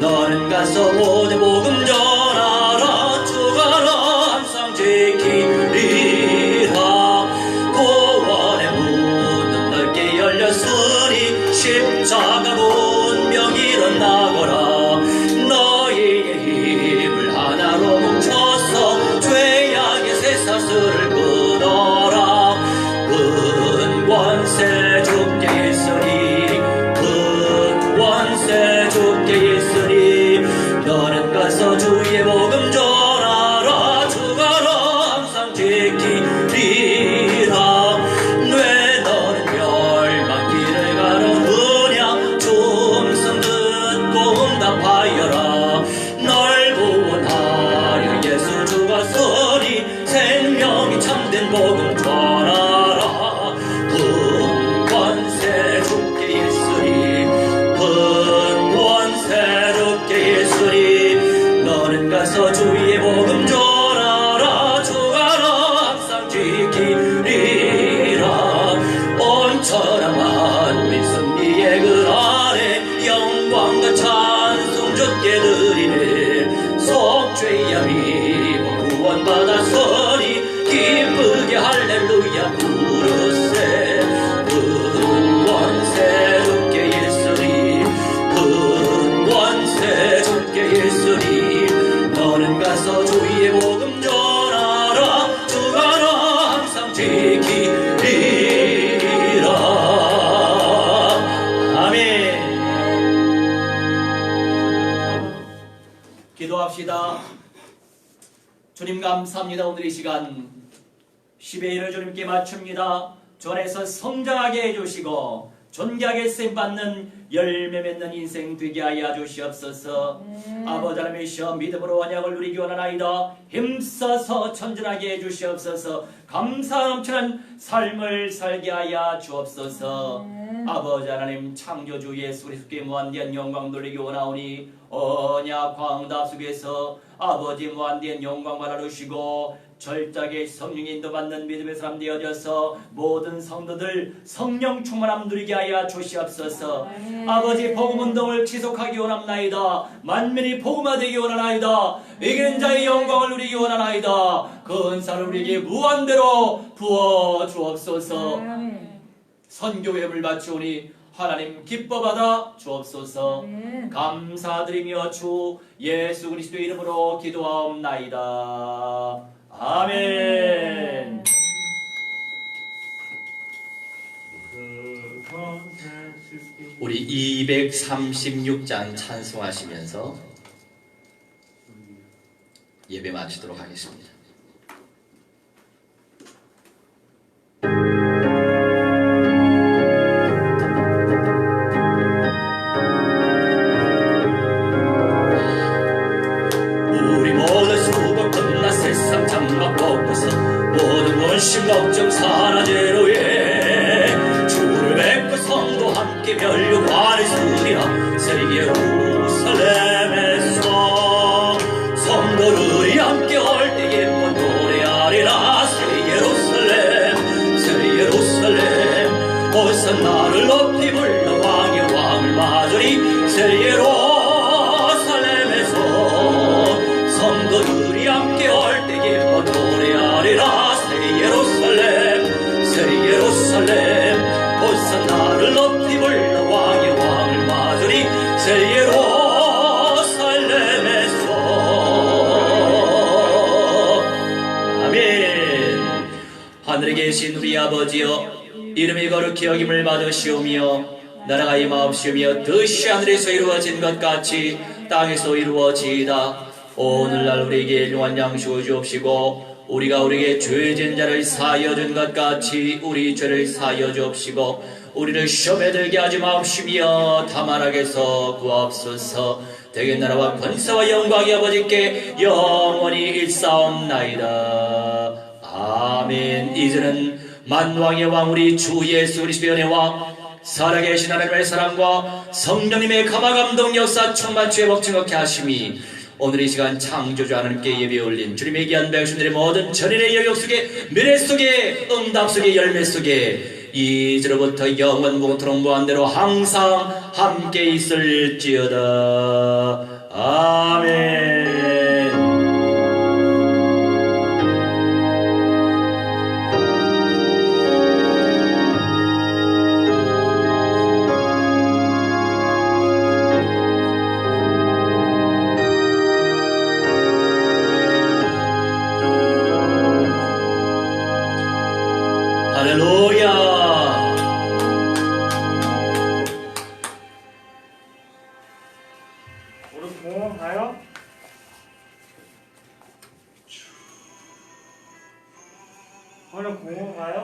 너는 가서 모든 복음 전하라. 주가라 항상 지키리라. 구원의 문은 넓게 열렸으니 십자가 운명 일어나거라. 너희의 힘을 하나로 뭉쳐서 죄악의 쇠사슬을 끊어라. 근원세 주께 예수니, 근원세 주께 예수니. 너는 가서 주의 복음 전하라. 주가라 항상 지키리라. 왜 너는 멸망길을 가려느냐. 충성 듣고 응답하여라. 널 구원하여 예수 죽었으니 생명이 참된 복음 전하라. 근원세 주께 예수니, 근원세 주께 예수니. 너는 가서 주의 복음 전하라. 주가라 항상 지키리라. 온천한 만민 승리의 그 안에 영광과 찬송 주께 드리네. 속죄야 미고 구원받았으니 기쁘게 할렐루야 부르세. 근원세 주께 예수니, 근원세 주께 예수니. 너는 가서 주의 복음 전하라. 주가라 항상 지키리라. 아멘. 기도합시다. 주님 감사합니다. 오늘 이 시간 10의 1을 주님께 맞춥니다. 주 안에서 성장하게 해주시고 존귀하게 쓰임받는 열매 맺는 인생 되게 하여 주시옵소서. 아버지 하나님이시여 믿음으로 언약을 누리기 원하나이다. 힘써서 천전하게 해주시옵소서. 감사 넘치는 삶을 살게 하여 주옵소서. 아버지 하나님 창조주 예수 그리스도께 무한대한 영광 돌리기 원하오니 언약 광답 속에서 아버지 무한대한 영광 받아주시고 절작의 성령 인도받는 믿음의 사람 되어져서 모든 성도들 성령 충만함 누리게 하여 주시옵소서. 아버지 복음운동을 지속하기 원합나이다. 만민이 복음화되기 원하나이다. 이기는 자의 영광을 누리기 원하나이다. 그 은사를 우리에게 무한대로 부어 주옵소서. 선교의 물 바치오니 하나님 기뻐받아 주옵소서. 감사드리며 주 예수 그리스도의 이름으로 기도하옵나이다. 아멘. 우리 236장 찬송하시면서 예배 마치도록 하겠습니다. 근심 걱정 사라제로에 주를 뵙고 성도 함께 멸류관을 쓰리라. 새 예루살렘에서 성도들이 함께 올 때 예쁜 노래하리라. 새 예루살렘 호산나를 높이 불러 왕의 왕을 맞으리. 새 예루살렘에서 성도들이 함께 올 때 예쁜 노래하리라. 새 예루살렘 호산나를 높이 불러 왕의 왕을 맞으리. 새 예루살렘에서 아멘. 하늘에 계신 우리 아버지여 이름이 거룩히 여김을 받으시오며 나라가 임하옵시며 뜻이 하늘에서 이루어진 것 같이 땅에서 이루어지이다. 오늘날 우리에게 일용할 양식을 주옵시고 우리가 우리에게 죄진 자를 사하여 준 것 같이 우리 죄를 사하여 주옵시고 우리를 시험에 들게 하지 마옵시며 다만 악에서 구하옵소서. 대개 나라와 권세와 영광이 아버지께 영원히 일사옵나이다. 아멘. 이제는 만왕의 왕 우리 주 예수 그리스도의 은혜와 살아계신 하나님의 사랑과 성령님의 감화감동 역사 충만 주의 복 증거케 하심이 오늘 이 시간 창조주 하나님께 예배 올린 주님의 귀한 백성들의 모든 전인의 영역 속에 미래 속에 응답 속에 열매 속에 이제로부터 영원 무궁토록 무한대로 항상 함께 있을지어다. 아멘. 할렐루야. 우리 공원 가요? 오늘 공원 가요?